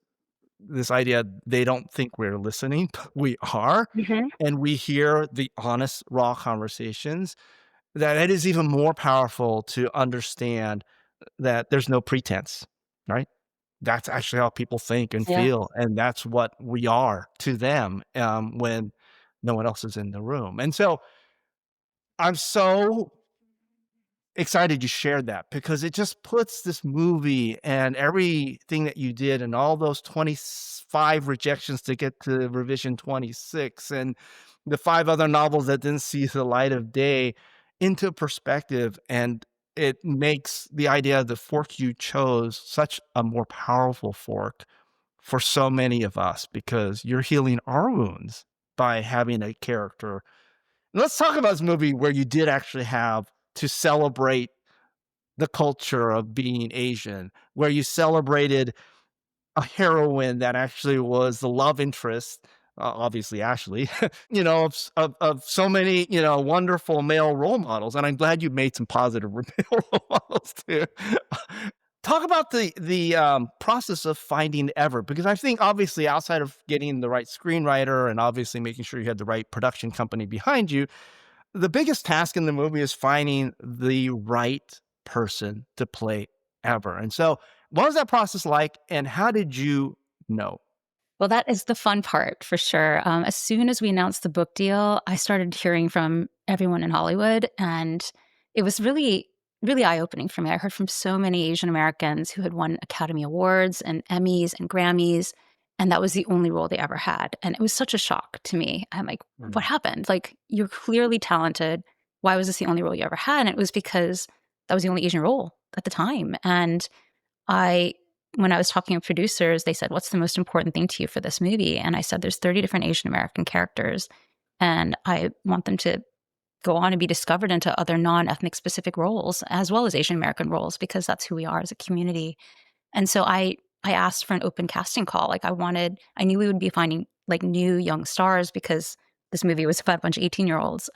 this idea they don't think we're listening, but we are, Mhm. and we hear the honest, raw conversations, that it is even more powerful to understand that there's no pretense, right? That's actually how people think and Yeah. feel, and that's what we are to them, when no one else is in the room. And so I'm so excited you shared that because it just puts this movie and everything that you did and all those 25 rejections to get to revision 26 and the 5 other novels that didn't see the light of day into perspective. And it makes the idea of the fork you chose such a more powerful fork for so many of us because you're healing our wounds by having a character. Let's talk about this movie where you did actually have to celebrate the culture of being Asian, where you celebrated a heroine that actually was the love interest, obviously Ashley, of so many, wonderful male role models. And I'm glad you made some positive male role models too. Talk about the process of finding Ever, because I think obviously outside of getting the right screenwriter and obviously making sure you had the right production company behind you, the biggest task in the movie is finding the right person to play Ever. And so, what was that process like, and how did you know? Well, that is the fun part for sure. As soon as we announced the book deal, I started hearing from everyone in Hollywood, and it was really, really eye opening for me. I heard from so many Asian Americans who had won Academy Awards and Emmys and Grammys, and that was the only role they ever had. And it was such a shock to me. I'm like, what Mm. happened? Like, you're clearly talented. Why was this the only role you ever had? And it was because that was the only Asian role at the time. And I when I was talking with producers, they said, "What's the most important thing to you for this movie?" And I said, "There's 30 different Asian American characters, and I want them to go on and be discovered into other non-ethnic specific roles as well as Asian American roles because that's who we are as a community." And so I asked for an open casting call. Like I knew we would be finding like new young stars because this movie was about a bunch of 18-year-olds.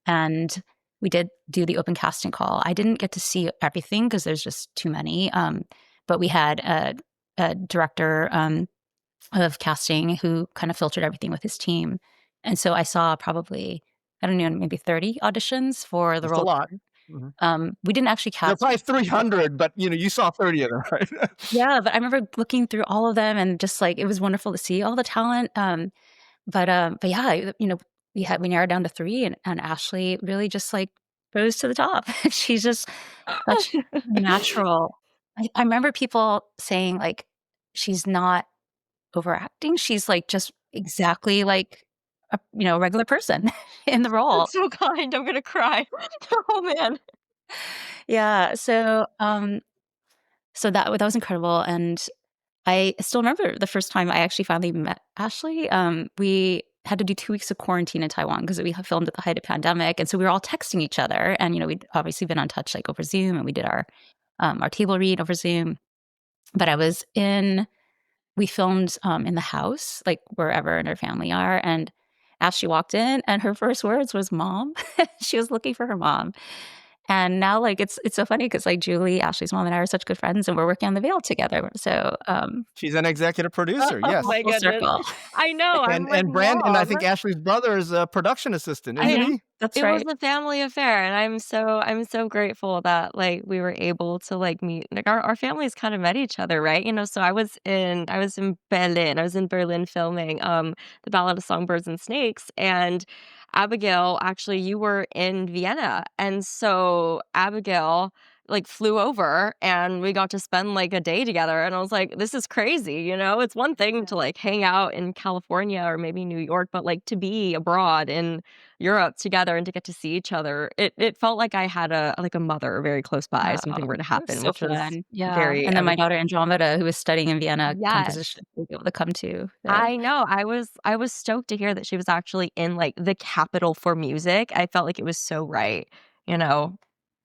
And we did do the open casting call. I didn't get to see everything because there's just too many. But we had a director of casting who kind of filtered everything with his team. And so I saw probably, I don't know, maybe 30 auditions for the It's a role. lot. Mhm. We didn't actually There are cast. probably 300, but, you saw 30 of them, right? Yeah, but I remember looking through all of them and just, like, it was wonderful to see all the talent, but yeah, we narrowed down to 3 and Ashley really just, like, rose to the top. She's just such a natural. I remember people saying, like, she's not overacting, she's, like, just exactly like a regular person in the role. That's so kind. I'm gonna cry. Oh man. Yeah, so that was incredible, and I still remember the first time I actually finally met Ashley. We had to do 2 weeks of quarantine in Taiwan because we had filmed at the height of pandemic, and so we were all texting each other, and, we'd obviously been on touch, like, over Zoom, and we did our table read over Zoom. But we filmed, in the house, like, wherever in her family are, and Ashley walked in, and her first words was, "Mom." She was looking for her mom. And now, like, it's so funny because, like, Julie, Ashley's mom, and I are such good friends, and we're working on The Veil together. So, She's an executive producer, Oh yes. my full goodness. circle. I know, I'm like, And Brandon, I "Mom." think Ashley's brother is a production assistant, isn't I Mhm. he? That's It was right. a family affair, and I'm so grateful that, like, we were able to, like, meet like, our families kinda met each other, right? So I was in Berlin filming, The Ballad of Songbirds and Snakes, and Abigail, actually, you were in Vienna, and so Abigail, like, flew over, and we got to spend, like, a day together, and I was like, "This is crazy," you know? It's one thing to, like, hang out in California or maybe New York, but, like, to be abroad in Europe together and to get to see each other, it felt like I had a mother very close by if something Oh, were to it was happen, so which was fun. Yeah, very and then I my was daughter Andromeda, who was studying in Vienna Yes. composition, was able to come too, so I know, I was stoked to hear that she was actually in, like, the capital for music. I felt like it was so right, you know?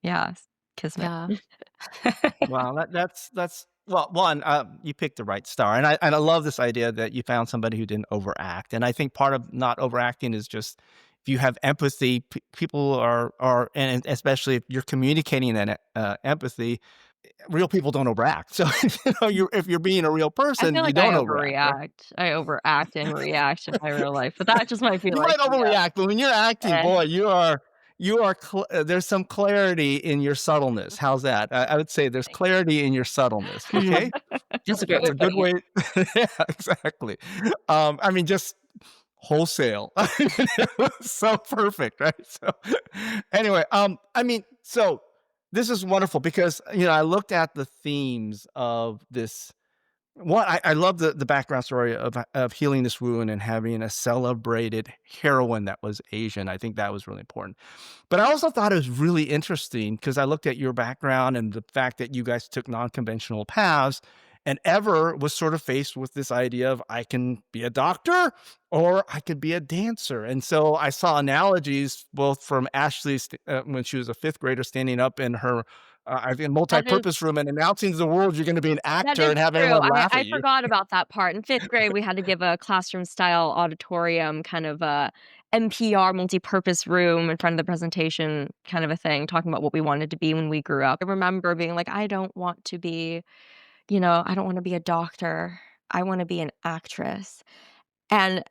Yeah, kismet. yeah. Wow, that's well, one, you picked the right star, and I love this idea that you found somebody who didn't overact, and I think part of not overacting is just if you have empathy, people are, and especially if you're communicating that empathy, real people don't overact. So if you're being a real I person, feel you like I don't overact, right? overreact. I overact and react in my real life, but that just might be You like might overreact, but when you're acting, eh. boy, there's some clarity in your subtleness. How's that? I would say there's clarity in your subtleness. Okay, Mm, that's a great way that's of a good putting it. way. Yeah, exactly. I mean, just wholesale. It was so perfect, right? So anyway, I mean, so this is wonderful because I looked at the themes of this one. I love the background story of healing this wound and having a celebrated heroine that was Asian. I think that was really important. But I also thought it was really interesting because I looked at your background and the fact that you guys took non-conventional paths, and Ever was sort of faced with this idea of I can be a doctor or I could be a dancer. And so I saw analogies both from Ashley when she was a fifth grader standing up in her I think That is multi-purpose room and announcing to the world you're going to be an That actor is and have true. everyone I laugh I at you. forgot about that part. In 5th grade, we had to give a classroom style auditorium kind of, NPR multi-purpose room in front of the presentation kind of a thing, talking about what we wanted to be when we grew up. I remember being like, I don't want to be, I don't want to be a doctor. I want to be an actress. And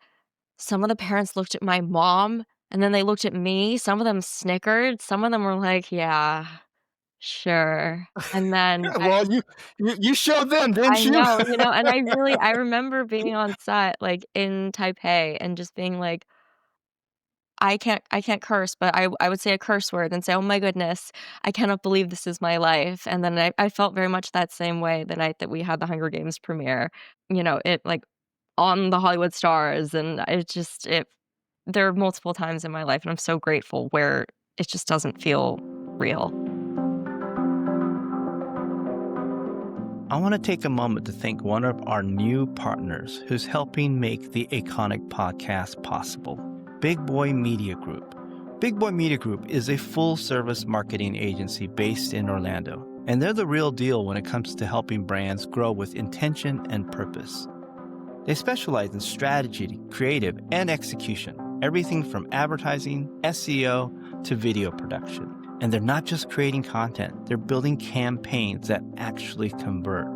some of the parents looked at my mom and then they looked at me. Some of them snickered. Some of them were like, yeah, sure. And then Well, you showed them, I didn't you? know, and I remember being on set, like, in Taipei and just being like, I can't curse, but I would say a curse word and say, "Oh my goodness, I cannot believe this is my life." And then I felt very much that same way the night that we had the Hunger Games premiere, it, like, on the Hollywood Stars, and it there are multiple times in my life, and I'm so grateful where it just doesn't feel real. I want to take a moment to thank one of our new partners who's helping make the Iconic podcast possible, Big Boy Media Group. Big Boy Media Group is a full-service marketing agency based in Orlando, and they're the real deal when it comes to helping brands grow with intention and purpose. They specialize in strategy, creative, and execution, everything from advertising, SEO, to video production. And they're not just creating content, they're building campaigns that actually convert.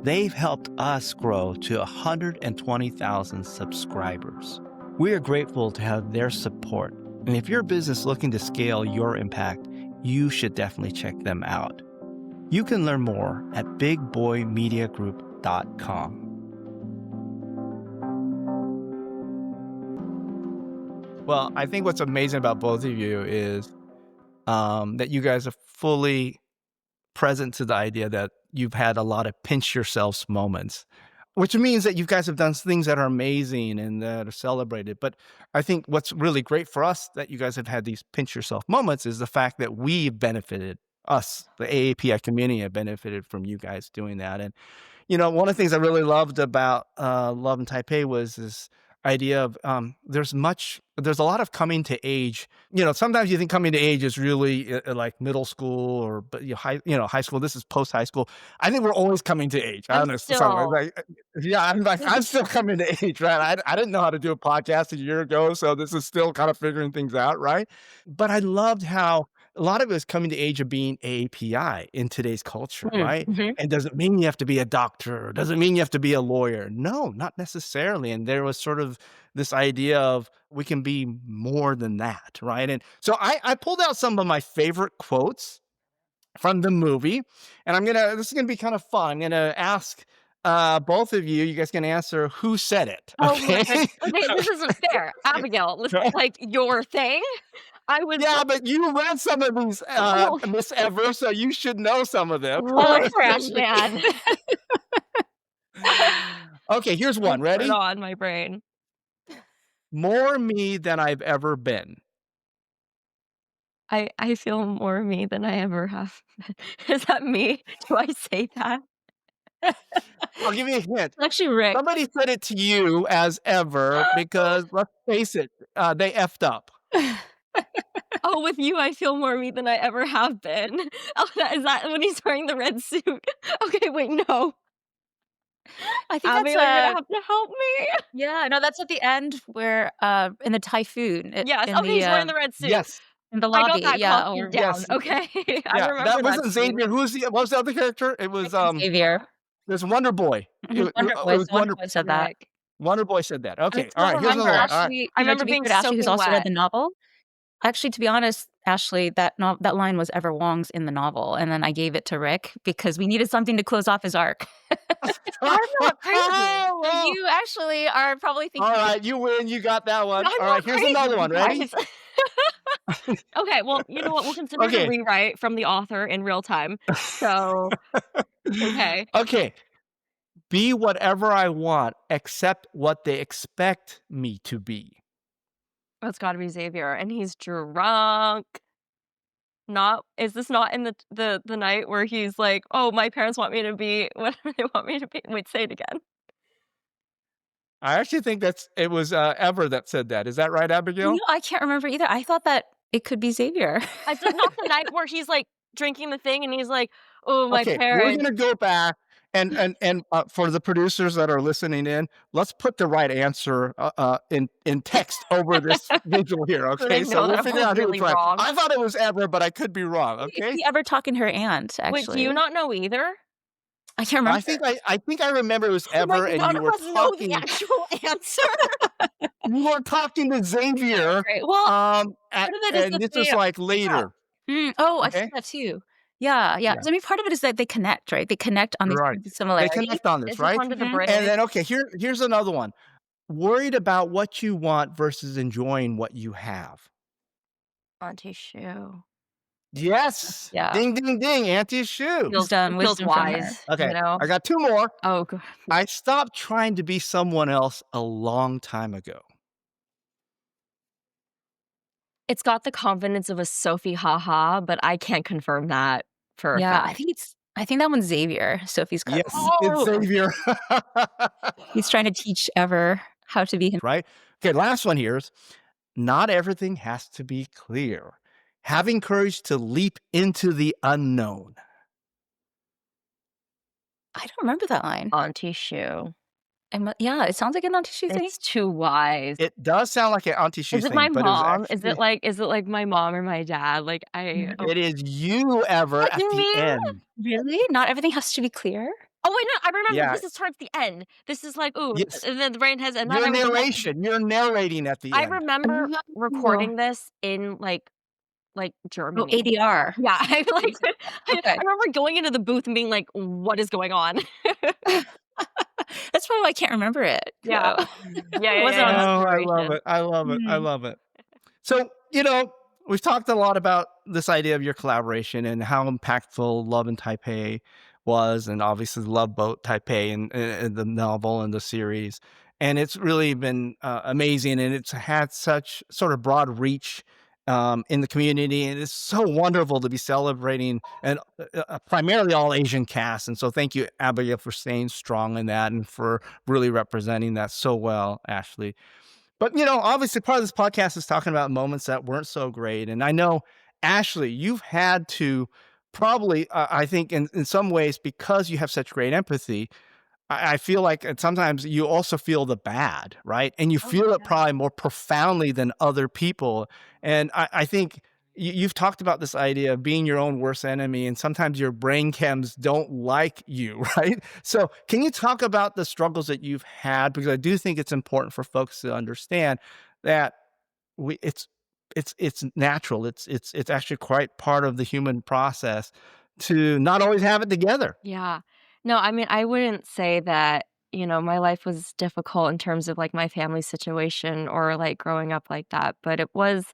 They've helped us grow to 120,000 subscribers. We are grateful to have their support. And if you're a business looking to scale your impact, you should definitely check them out. You can learn more at bigboymediagroup.com. Well, I think what's amazing about both of you is that you guys are fully present to the idea that you've had a lot of pinch yourselves moments, which means that you guys have done things that are amazing and that are celebrated. But I think what's really great for us that you guys have had these pinch yourself moments is the fact that we've benefited, us, the AAPI community, have benefited from you guys doing that. And one of the things I really loved about Love in Taipei was this idea of there's a lot of coming to age. Sometimes you think coming to age is really like middle school or high school. This is post high school. I think we're always coming to age. I I'm don't know. still Yeah, I'm still coming to age, right? I didn't know how to do a podcast a year ago, so this is still kind of figuring things out, right? But I loved how a lot of it is coming to age of being API in today's culture, right? Mhm. And doesn't mean you have to be a doctor, or doesn't mean you have to be a lawyer. No, not necessarily. And there was sort of this idea of we can be more than that, right? And so I pulled out some of my favorite quotes from the movie, and this is gonna be kind of fun. I'm gonna ask both of you, you guys can answer who said it. Oh my Okay. goodness. Okay, this isn't fair. Abigail, this is like your thing. I was Yeah, but you read some of these, oh, Miss Ever, so you should know some of them. oh, trash man. Okay, here's one. Let's turn Ready? on my brain. More me than I've ever been. I feel more me than I ever have. Is that me? Do I say that? I'll give you a hint. It's actually Rick. Somebody said it to you as ever because let's face it, they effed up. Oh, with you, I feel more me than I ever have been. Oh, is that when he's wearing the red suit? Okay, wait, no. I think Abby, that's you're gonna have to help me. yeah, no, that's at the end where in the typhoon Yes. in Okay, he's wearing the the red suit. Yes. in the I got lobby. that Yeah, costume or down. Yes. Okay, I Yeah, remember that that wasn't scene. Xavier. What was the other character? It was, Xavier. there's Wonder Boy. It Wonder it Boy. was Wonder Boy said that. Rick. Wonder Boy said that. I Okay, still alright, here's And another remember. one. Alright. Ashley, I remember to be being fair to Ashley, who's soaking also read wet. the novel. Actually, to be honest, Ashley, that line was Ever Wong's in the novel, and then I gave it to Rick because we needed something to close off his arc. I'm not crazy. Oh, So well, you actually are probably thinking alright, you win, you got that one. I'm Alright, not here's crazy, another one. Ready? guys. Okay, well, you know what? We'll consider it a Okay. rewrite from the author in real time. So, okay. Okay. Be whatever I want, except what they expect me to be. That's gotta be Xavier, and he's drunk. Not is this not in the night where he's like, "Oh, my parents want me to be whatever they want me to be." Wait, say it again. I actually think it was, Ever that said that. Is that right, Abigail? I can't remember either. I thought that it could be Xavier. I said not the night where he's, like, drinking the thing and he's like, "Oh, my Okay, we're parents." gonna go back For the producers that are listening in, let's put the right answer, in text over this visual here, So they okay? So know we'll that figure we're out who's really right. wrong. I thought it was Ever, but I could be wrong, Is okay? he ever talking to her aunt, Wait, do you actually? not know either? I can't I remember. think I remember it was Oh my Ever, and none you of were us know the talking actual answer. to Xavier, Right, well, at part of it is and that this they was, like, later, Oh, I see okay? that too. Yeah, yeah. Yeah, I mean, part of it is that they connect, right? They connect on these right. They similarities. connect on this, Is this right? under the Mhm. And bridge? then, okay, here's another one. Worried about what you want versus enjoying what you have. Auntie Shoe. Yes. Yeah, Ding, ding, ding, Auntie's shoe. Feels wisdom from her. wise, Okay, you know? I got 2 more. Oh, good. I stopped trying to be someone else a long time ago. It's got the confidence of a Sophie haha, but I can't confirm that for a Yeah, fact. I think that one's Xavier, Sophie's cousin. Yes, it's Oh! Xavier. He's trying to teach Ever how to be him. Right? Okay, last one here is, not everything has to be clear. Having courage to leap into the unknown. I don't remember that line. Auntie Shoe. Yeah, it sounds like an Auntie thing. It's too wise. It does sound like an Auntie Is Shoes it my thing, but it was mom? actually Is it like my mom or my dad? Like, I oh, it is you, Ever, that's at the me? end. Really? Not everything has to be clear? Oh, wait, no, I remember, Yeah, this is towards the end. This is like, "Ooh," yes. and then the brain has and not Your everything has to be narration, you're narrating at the I end. remember Oh. recording this in, Oh, Germany. ADR. Yeah, I, like I Okay. remember going into the booth and being like, "What is going on?" That's probably why I can't remember it. Yeah. Yeah, It yeah, yeah, wasn't yeah, on that's Oh, I love narration. it. I love it. I Mm. love it. So, we've talked a lot about this idea of your collaboration and how impactful Love in Taipei was, and obviously Love Boat Taipei and the novel and the series. And it's really been amazing, and it's had such sort of broad reach in the community, and it's so wonderful to be celebrating and primarily all Asian cast. And so, thank you, Abigail, for staying strong in that and for really representing that so well, Ashley. But, obviously part of this podcast is talking about moments that weren't so great. And I know, Ashley, you've had to probably, I think in some ways, because you have such great empathy, I feel like sometimes you also feel the bad, right? And you Oh, feel it yeah. probably more profoundly than other people. And I think you've talked about this idea of being your own worst enemy, and sometimes your brain chems don't like you, right? So, can you talk about the struggles that you've had? Because I do think it's important for folks to understand that we it's natural. It's actually quite part of the human process to not always have it together. Yeah. No, I mean, I wouldn't say that, my life was difficult in terms of, like, my family situation or, like, growing up like that, but it was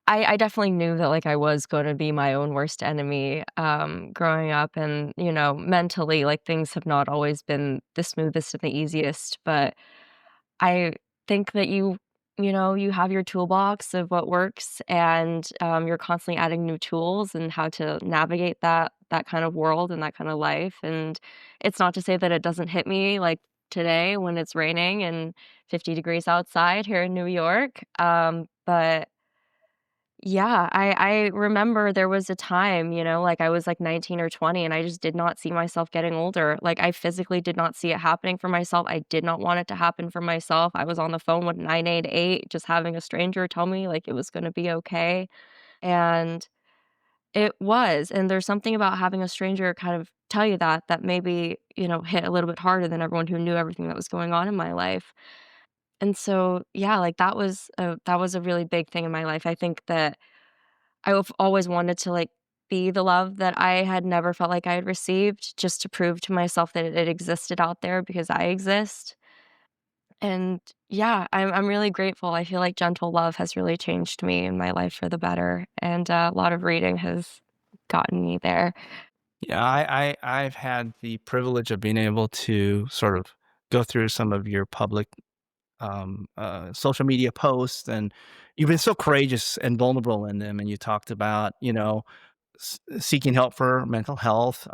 I definitely knew that, like, I was gonna be my own worst enemy, growing up and, mentally, like, things have not always been the smoothest and the easiest, but I think that you have your toolbox of what works, and, you're constantly adding new tools and how to navigate that kind of world and that kind of life, and it's not to say that it doesn't hit me, like, today when it's raining and 50 degrees outside here in New York, but yeah, I remember there was a time, like, I was, like, 19 or 20, and I just did not see myself getting older. Like, I physically did not see it happening for myself. I did not want it to happen for myself. I was on the phone with 988 just having a stranger tell me, like, it was gonna be okay, and it was, and there's something about having a stranger kind of tell you that maybe, hit a little bit harder than everyone who knew everything that was going on in my life. And so, yeah, like, that was a really big thing in my life. I think that I've always wanted to, like, be the love that I had never felt like I had received just to prove to myself that it existed out there because I exist. And yeah, I'm really grateful. I feel like gentle love has really changed me in my life for the better, and a lot of reading has gotten me there. Yeah, I've had the privilege of being able to sort of go through some of your public social media posts, and you've been so courageous and vulnerable in them. And you talked about, seeking help for mental health.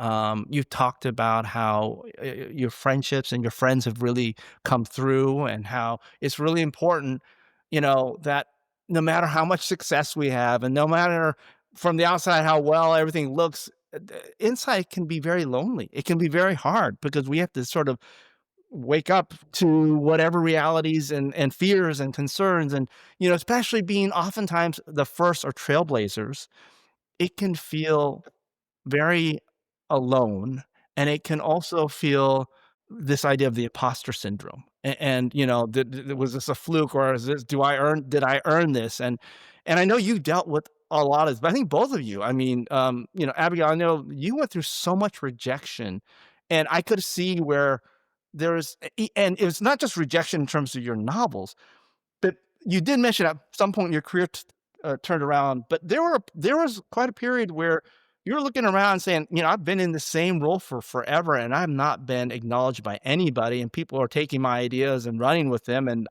You've talked about how your friendships and your friends have really come through, and how it's really important, that no matter how much success we have, and no matter from the outside how well everything looks, inside can be very lonely. It can be very hard because we have to sort of wake up to whatever realities and fears and concerns and, especially being oftentimes the first or trailblazers, it can feel very alone, and it can also feel this idea of the imposter syndrome. And was this a fluke, or is this did I earn this? And I know you dealt with a lot of, but I think both of you. I mean, Abigail, I know you went through so much rejection, and I could see where and it's not just rejection in terms of your novels, but you did mention at some point in your career turned around, but there was quite a period where you were looking around saying, I've been in the same role for forever, and I've not been acknowledged by anybody, and people are taking my ideas and running with them, and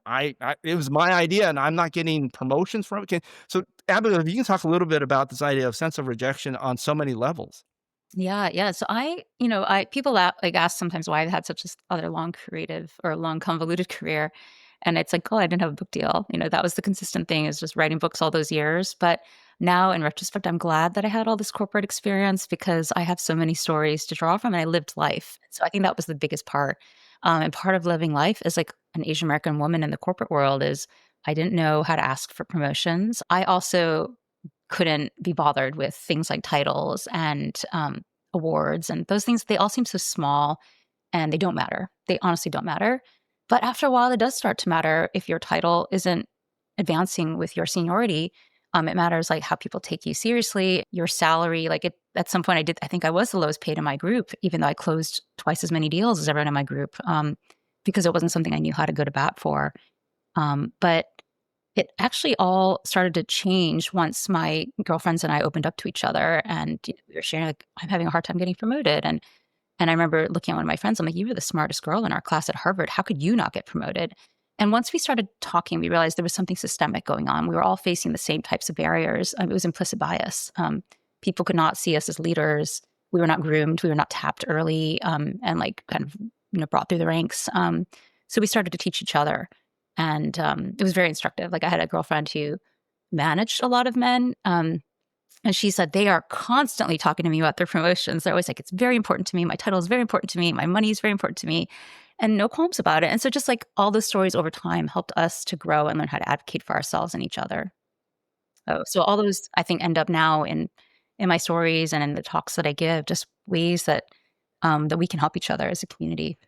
it was my idea, and I'm not getting promotions from it. So, Abigail, if you can talk a little bit about this idea of sense of rejection on so many levels. Yeah, yeah. So I people like ask sometimes why I've had such this other long creative or long convoluted career, and it's like, oh, I didn't have a book deal. That was the consistent thing, is just writing books all those years. But now, in retrospect, I'm glad that I had all this corporate experience because I have so many stories to draw from, and I lived life. So I think that was the biggest part. And part of living life as like an Asian American woman in the corporate world is I didn't know how to ask for promotions. I also couldn't be bothered with things like titles and awards and those things. They all seem so small and they don't matter. They honestly don't matter. But after a while, it does start to matter if your title isn't advancing with your seniority. It matters like how people take you seriously, your salary. Like at some point, I think I was the lowest paid in my group, even though I closed twice as many deals as everyone in my group, because it wasn't something I knew how to go to bat for. But it actually all started to change once my girlfriends and I opened up to each other, and we were sharing like, I'm having a hard time getting promoted. And I remember looking at one of my friends, I'm like, you were the smartest girl in our class at Harvard. How could you not get promoted? And once we started talking, we realized there was something systemic going on. We were all facing the same types of barriers. It was implicit bias. People could not see us as leaders. We were not groomed. We were not tapped early, and like kind of brought through the ranks. So we started to teach each other. And it was very instructive. Like I had a girlfriend who managed a lot of men. And she said, they are constantly talking to me about their promotions. They're always like, it's very important to me. My title is very important to me. My money is very important to me. And no qualms about it. And so just like all those stories over time helped us to grow and learn how to advocate for ourselves and each other. So all those, I think, end up now in my stories and in the talks that I give, just ways that that we can help each other as a community.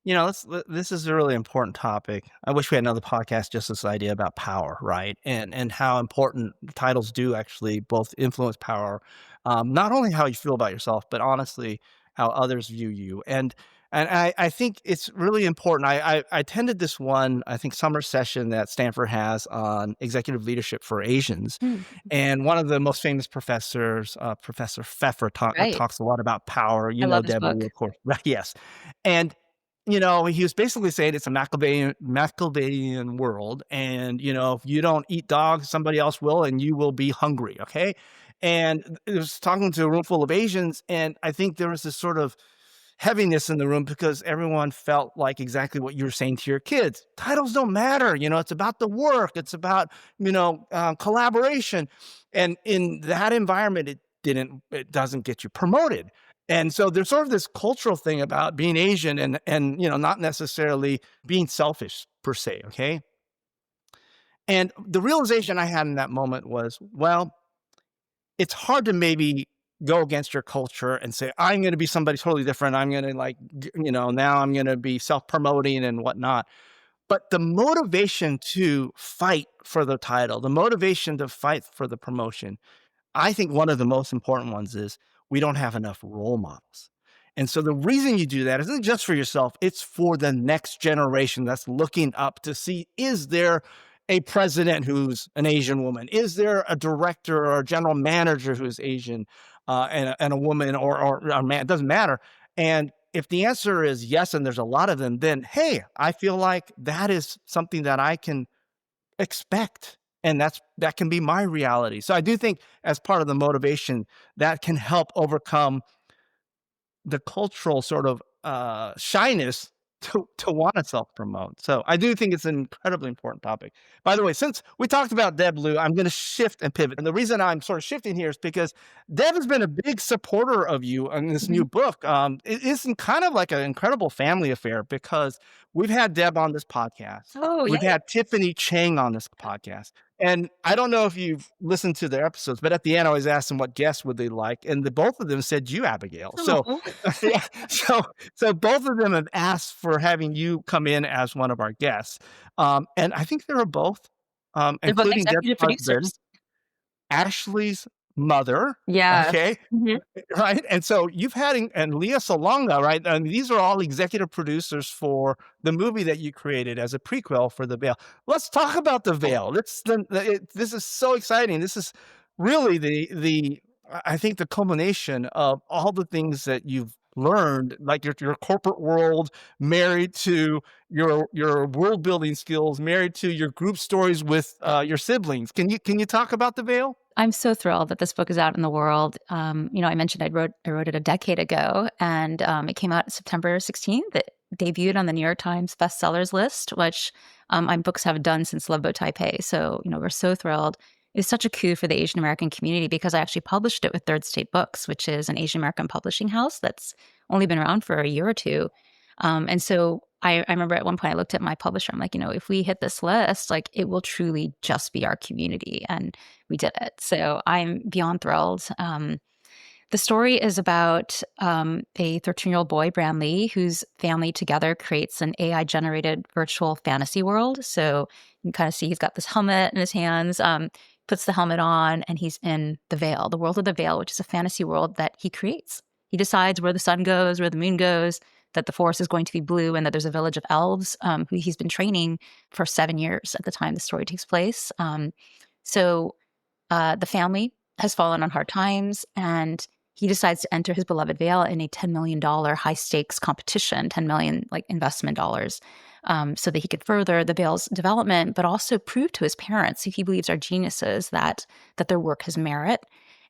This is a really important topic. I wish we had another podcast, just this idea about power, right? And how important titles do actually both influence power, not only how you feel about yourself, but honestly how others view you. And I think it's really important. I attended this one, I think, summer session that Stanford has on executive leadership for Asians, Mm, and one of the most famous professors, Professor Pfeffer, right. talks a lot about power. I love his Debbie, book. of course, right? Yes, and he was basically saying it's a Machiavellian world, and if you don't eat dogs, somebody else will, and you will be hungry. Okay, and it was talking to a room full of Asians, and I think there was this sort of heaviness in the room because everyone felt like exactly what you were saying to your kids. Titles don't matter. It's about the work. It's about, collaboration. And in that environment, it doesn't get you promoted. And so there's sort of this cultural thing about being Asian and, not necessarily being selfish per se. Okay. And the realization I had in that moment was, well, it's hard to maybe go against your culture and say, I'm going to be somebody totally different. I'm going to now I'm going to be self-promoting and whatnot. But the motivation to fight for the title, the motivation to fight for the promotion, I think one of the most important ones is we don't have enough role models. And so the reason you do that isn't just for yourself, it's for the next generation that's looking up to see, is there a president who's an Asian woman? Is there a director or a general manager who's Asian, and a woman or a man? It doesn't matter. And if the answer is yes, and there's a lot of them, then hey, I feel like that is something that I can expect. And that can be my reality. So I do think as part of the motivation that can help overcome the cultural sort of shyness to want to self-promote. So I do think it's an incredibly important topic. By the way, since we talked about Deb Liu, I'm going to shift and pivot. And the reason I'm sort of shifting here is because Deb has been a big supporter of you in this new Mhm. book. It is kind of like an incredible family affair because we've had Deb on this podcast. Oh, We've yay. had Tiffany Chang on this podcast. And I don't know if you've listened to their episodes, but at the end, I always asked them what guests would they like, and both of them said you, Abigail. So, Oh. yeah, so both of them have asked for having you come in as one of our guests, and I think they were both, They're both including Deb's executive husband, producers. Ashley's mother. Yes. Okay, Mhm. right? And so you've had and Leah Salonga, right? And these are all executive producers for the movie that you created as a prequel for The Veil. Let's talk about The Veil. This is so exciting. This is really I think the culmination of all the things that you've learned, like your corporate world, married to your world building skills, married to your group stories with your siblings. Can you talk about The Veil? I'm so thrilled that this book is out in the world. I mentioned I wrote it a decade ago, and it came out September 16th. It debuted on the New York Times bestsellers list, which my books have done since Love Boat Taipei. So, we're so thrilled. It's such a coup for the Asian American community because I actually published it with Third State Books, which is an Asian American publishing house that's only been around for a year or two. And so I remember at one point I looked at my publisher. I'm like, if we hit this list, like it will truly just be our community. And we did it. So I'm beyond thrilled. The story is about a 13-year-old boy, Branley, whose family together creates an AI generated virtual fantasy world. So you can kind of see he's got this helmet in his hands, puts the helmet on, and he's in the Veil, the world of the Veil, which is a fantasy world that he creates. He decides where the sun goes, where the moon goes, that the forest is going to be blue, and that there's a village of elves who he's been training for 7 years at the time the story takes place. The family has fallen on hard times, and he decides to enter his beloved Vale in a $10 million high stakes competition, 10 million like investment dollars, so that he could further the Vale's development, but also prove to his parents, who he believes are geniuses, that their work has merit.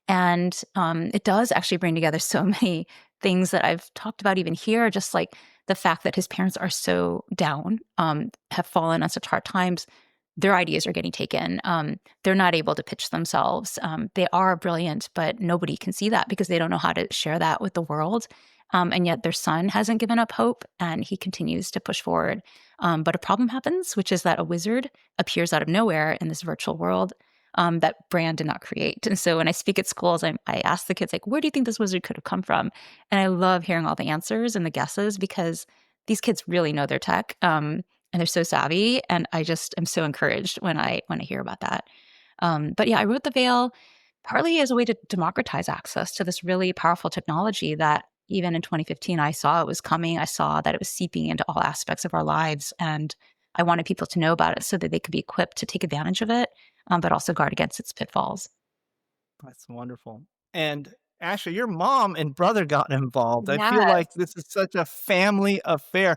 And it does actually bring together so many things that I've talked about even here, just like the fact that his parents are so down, have fallen on such hard times. Their ideas are getting taken. They're not able to pitch themselves. They are brilliant, but nobody can see that because they don't know how to share that with the world. And yet their son hasn't given up hope, and he continues to push forward. But a problem happens, which is that a wizard appears out of nowhere in this virtual world that Brand did not create. And so when I speak at schools, I ask the kids, like, where do you think this wizard could have come from? And I love hearing all the answers and the guesses because these kids really know their tech. And they're so savvy, and I just am so encouraged when I hear about that. But yeah, I wrote The Veil partly as a way to democratize access to this really powerful technology that even in 2015 I saw it was coming. I saw that it was seeping into all aspects of our lives, and I wanted people to know about it so that they could be equipped to take advantage of it, but also guard against its pitfalls. That's wonderful. And Ashley, your mom and brother got involved. I feel like Yes. this is such a family affair.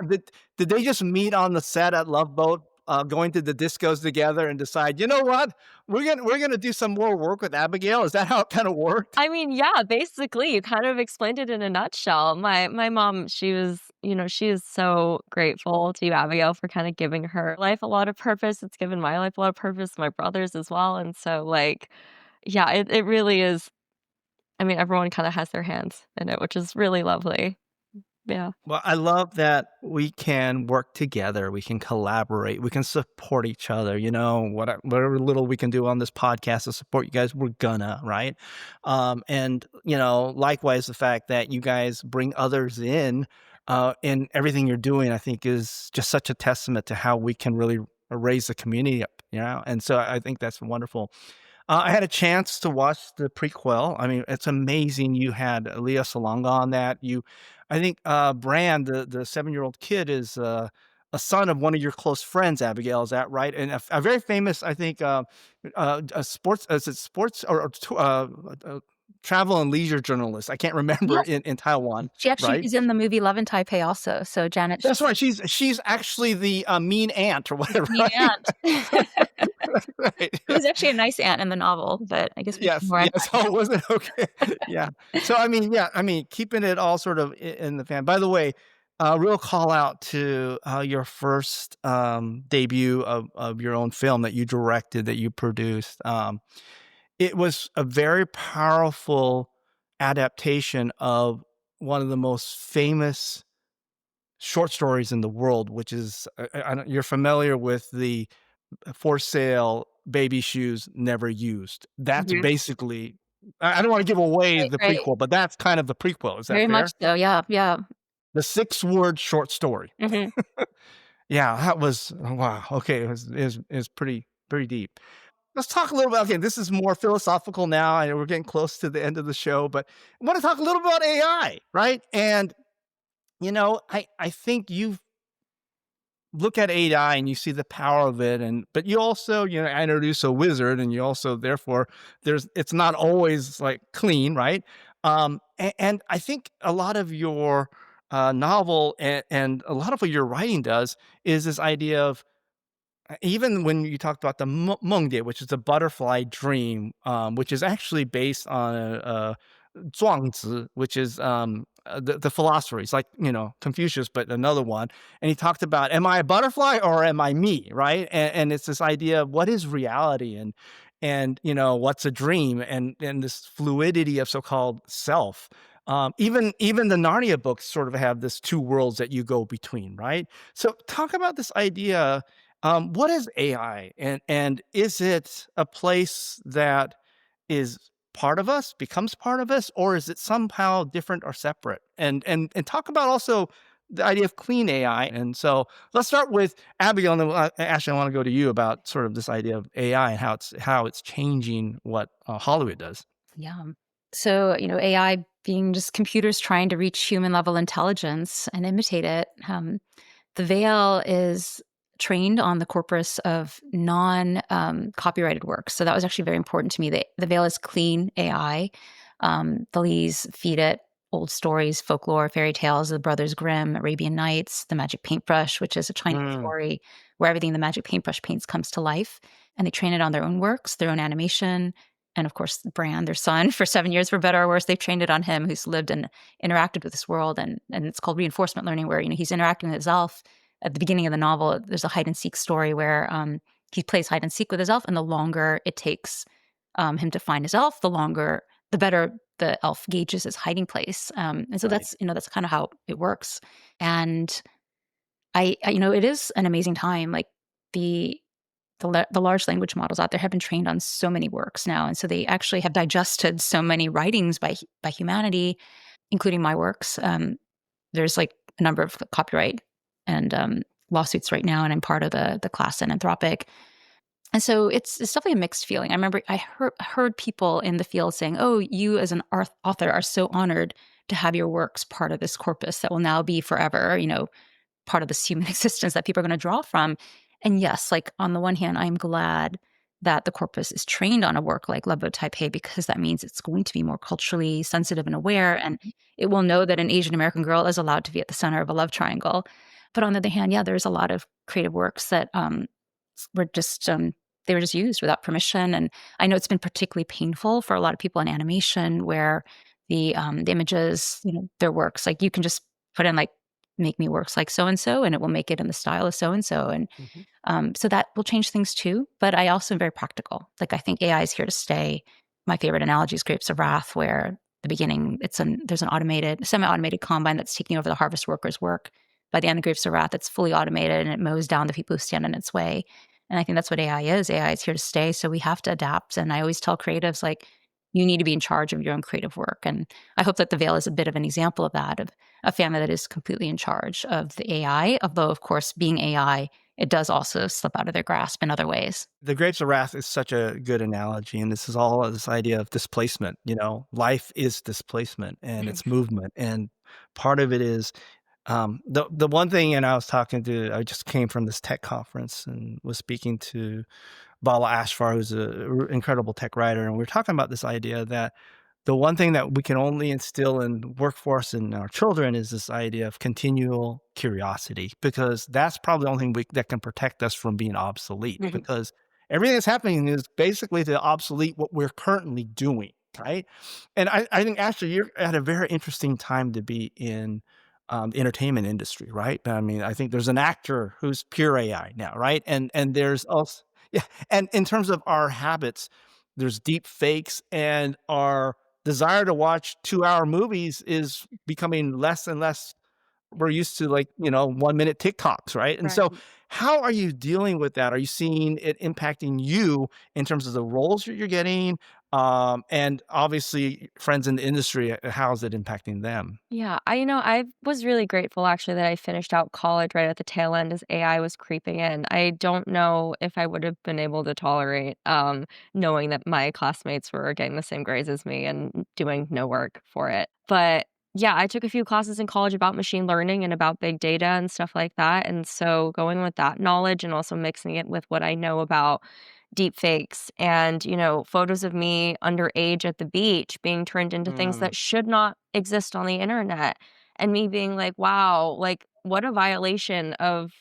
Did they just meet on the set at Love Boat, going to the discos together and decide, you know what, we're gonna do some more work with Abigail? Is that how it kind of worked? I mean, yeah, basically, you kind of explained it in a nutshell. My mom, she is so grateful to Abigail for kind of giving her life a lot of purpose. It's given my life a lot of purpose, my brothers as well. And so, like, yeah, it really is. I mean, everyone kind of has their hands in it, which is really lovely. Yeah. Well, I love that we can work together, we can collaborate, we can support each other. Whatever little we can do on this podcast to support you guys, we're gonna, right? And likewise, the fact that you guys bring others in everything you're doing, I think is just such a testament to how we can really raise the community up. And so I think that's wonderful. I had a chance to watch the prequel. I mean, it's amazing. You had Leah Salonga on that. I think Brand, the 7-year-old kid, is a son of one of your close friends, Abigail. Is that right? And a very famous, I think, a sports, is it sports travel and leisure journalist? I can't remember Yes, in Taiwan, she actually right? is in the movie Love in Taipei also. So Janet, That's she's right. She's actually the mean aunt or the whatever, mean right? aunt. Right. Who was actually a nice aunt in the novel, but I guess we should Yes, more yes. Oh, was it? Okay. Yeah. So, I mean, keeping it all sort of I in the fan. By the way, a real call out to your first debut of your own film that you directed, that you produced. It was a very powerful adaptation of one of the most famous short stories in the world, which is you're familiar with the for sale baby shoes never used. That's Mhm. basically, I don't want to give away Right, the right. prequel, but that's kind of the prequel. Is that Very much fair? so, yeah, yeah. The 6 word short story. Mhm. Yeah, that was, oh, wow. Okay, it was pretty deep. Let's talk a little bit. Okay, this is more philosophical now. I know we're getting close to the end of the show, but I want to talk a little about AI, right? And I think you look at AI and you see the power of it, and but you also, introduce a wizard, and you also, therefore, it's not always like clean, right? And I think a lot of your novel, and a lot of what your writing does is this idea of, even when you talked about the Mengde, which is a butterfly dream, which is actually based on a 庄子, which is the philosopher. He's like, Confucius, but another one. And he talked about, am I a butterfly or am I me? Right. And it's this idea of what is reality, and what's a dream, and this fluidity of so-called self. Even the Narnia books sort of have this two worlds that you go between, right? So talk about this idea. What is AI, and is it a place that is part of us, becomes part of us, or is it somehow different or separate? And talk about also the idea of clean AI. And so let's start with Abigail, and then Ashley, I want to go to you about sort of this idea of AI and how it's changing what Hollywood does. Yeah. So, AI being just computers trying to reach human level intelligence and imitate it. The veil is trained on the corpus of non copyrighted works. So that was actually very important to me. The veil is clean AI. The Lees feed it old stories, folklore, fairy tales, the Brothers Grimm, Arabian Nights, the Magic Paintbrush, which is a Chinese Mm, story where everything the magic paintbrush paints comes to life. And they train it on their own works, their own animation, and of course, Bran, their son, for 7 years, for better or worse, they've trained it on him, who's lived and interacted with this world, and it's called reinforcement learning, where he's interacting with his elf. At the beginning of the novel, there's a hide and seek story where he plays hide and seek with his elf, and the longer it takes him to find his elf, the better the elf gauges his hiding place. And so right. that's kind of how it works. And it is an amazing time. Like the the large language models out there have been trained on so many works now, and so they actually have digested so many writings by humanity, including my works. There's like a number of copyright and lawsuits right now, and I'm part of the class in Anthropic. And so it's definitely a mixed feeling. I remember I heard people in the field saying, "Oh, you as an author are so honored to have your works part of this corpus that will now be forever, part of this human existence that people are going to draw from." And yes, like on the one hand, I'm glad that the corpus is trained on a work like Love Boat Taipei, because that means it's going to be more culturally sensitive and aware, and it will know that an Asian American girl is allowed to be at the center of a love triangle. But on the other hand, yeah, there's a lot of creative works that were just they were just used without permission. And I know it's been particularly painful for a lot of people in animation, where the images, their works, like you can just put in like make me works like so and so, and it will make it in the style of so and so. And Mhm. so that will change things too. But I also am very practical. Like I think AI is here to stay. My favorite analogy is Grapes of Wrath, where the beginning there's an semi-automated combine that's taking over the harvest workers' work. By the end of Grapes of Wrath, it's fully automated and it mows down the people who stand in its way. And I think that's what AI is. AI is here to stay. So we have to adapt. And I always tell creatives, like, you need to be in charge of your own creative work. And I hope that The Veil is a bit of an example of that, of a family that is completely in charge of the AI. Although, of course, being AI, it does also slip out of their grasp in other ways. The Grapes of Wrath is such a good analogy, and this is all this idea of displacement. Life is displacement, and Mhm. it's movement, and part of it is, the one thing. And I just came from this tech conference and was speaking to Bala Ashfar, who's an incredible tech writer, and we are talking about this idea that the one thing that we can only instill in workforce and our children is this idea of continual curiosity, because that's probably the only thing that can protect us from being obsolete, Mhm. because everything that's happening is basically to obsolete what we're currently doing, right? And I think, actually, you're at a very interesting time to be in the entertainment industry, right? I mean, I think there's an actor who's pure AI now, right? And there's also yeah, and in terms of our habits, there's deep fakes, and our desire to watch 2-hour movies is becoming less and less. We're used to, like, 1-minute TikToks, right? And so Right. how are you dealing with that? Are you seeing it impacting you in terms of the roles that you're getting? And obviously friends in the industry, how is it impacting them? Yeah, I was really grateful actually that I finished out college right at the tail end as AI was creeping in. I don't know if I would have been able to tolerate knowing that my classmates were getting the same grades as me and doing no work for it. But yeah, I took a few classes in college about machine learning and about big data and stuff like that. And so going with that knowledge and also mixing it with what I know about deep fakes and, photos of me underage at the beach being turned into things Mm, that should not exist on the internet. And me being like, wow, like what a violation of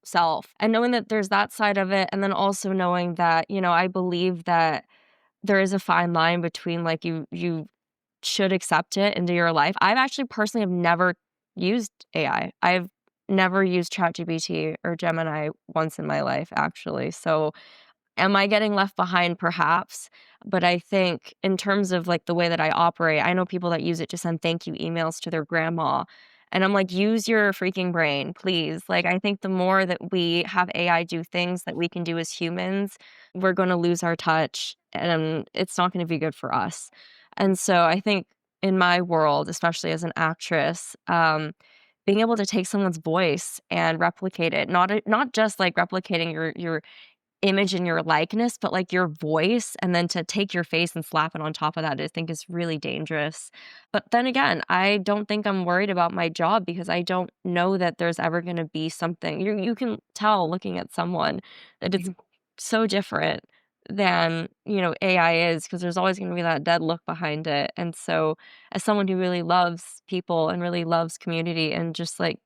self. And knowing that there's that side of it. And then also knowing that, I believe that there is a fine line between like you should accept it into your life. I've actually personally have never used AI. I've never used ChatGPT or Gemini once in my life, actually. So am I getting left behind? Perhaps. But I think in terms of like the way that I operate, I know people that use it to send thank you emails to their grandma. And I'm like, use your freaking brain, please. Like, I think the more that we have AI do things that we can do as humans, we're going to lose our touch and it's not going to be good for us. And so I think in my world, especially as an actress, being able to take someone's voice and replicate it, not just like replicating your image and your likeness, but, like, your voice, and then to take your face and slap it on top of that, I think is really dangerous. But then again, I don't think I'm worried about my job because I don't know that there's ever gonna be something you can tell looking at someone that it's so different than, AI is because there's always gonna be that dead look behind it, and so, as someone who really loves people and really loves community and just, like,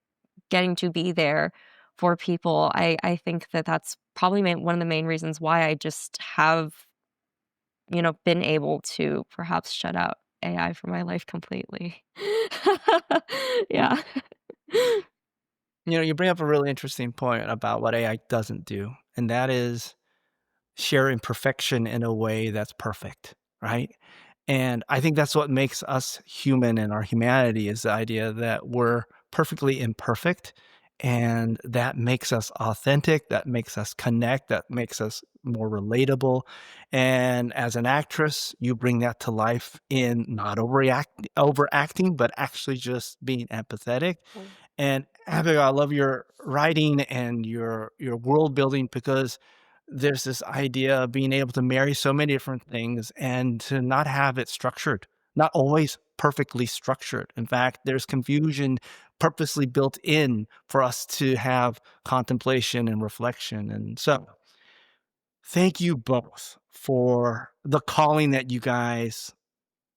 getting to be there for people. I think that that's probably one of the main reasons why I just have, been able to perhaps shut out AI from my life completely. Yeah. you bring up a really interesting point about what AI doesn't do, and that is share imperfection in a way that's perfect, right? And I think that's what makes us human and our humanity is the idea that we're perfectly imperfect. And that makes us authentic, that makes us connect, that makes us more relatable. And as an actress, you bring that to life in not overacting, but actually just being empathetic. And Abigail, I love your writing and your world building because there's this idea of being able to marry so many different things and to not have it structured, not always perfectly structured. In fact, there's confusion purposely built in for us to have contemplation and reflection. And so, thank you both for the calling that you guys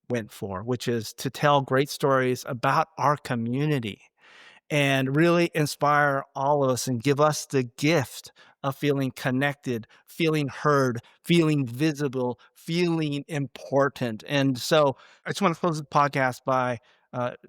went for, which is to tell great stories about our community and really inspire all of us and give us the gift of feeling connected, feeling heard, feeling visible, feeling important. And so I just want to close the podcast by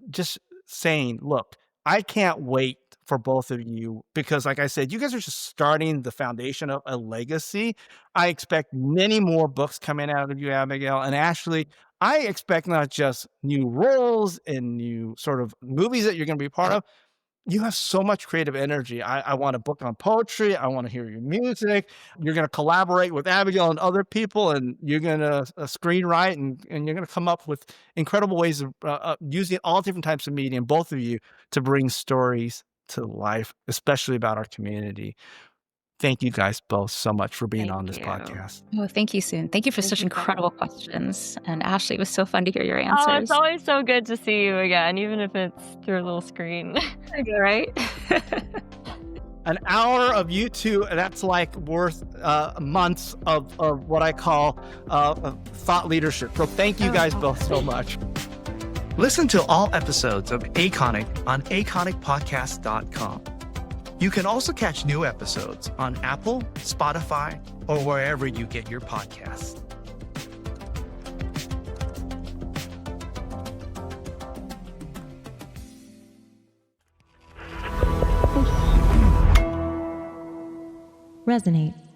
just saying, look, I can't wait for both of you because, like I said, you guys are just starting the foundation of a legacy. I expect many more books coming out of you, Abigail and Ashley. I expect not just new roles and new sort of movies that you're going to be a part of. You have so much creative energy. I want a book on poetry. I want to hear your music. You're going to collaborate with Abigail and other people, and you're going to screenwrite, and you're going to come up with incredible ways of using all different types of media, and both of you, to bring stories to life, especially about our community. Thank you guys both so much for being Thank on this you. podcast. Oh, thank you, Soon. Thank you for Thank such you so much. incredible questions. And Ashley, it was so fun to hear your Oh, it's answers. always so good to see you again, even if it's through a little screen. I know, right? An hour of you two, that's like worth months of what I call thought leadership. So thank you Oh, guys both so much. Listen to all episodes of Aconic on aconicpodcast.com. You can also catch new episodes on Apple, Spotify, or wherever you get your podcasts. resonate.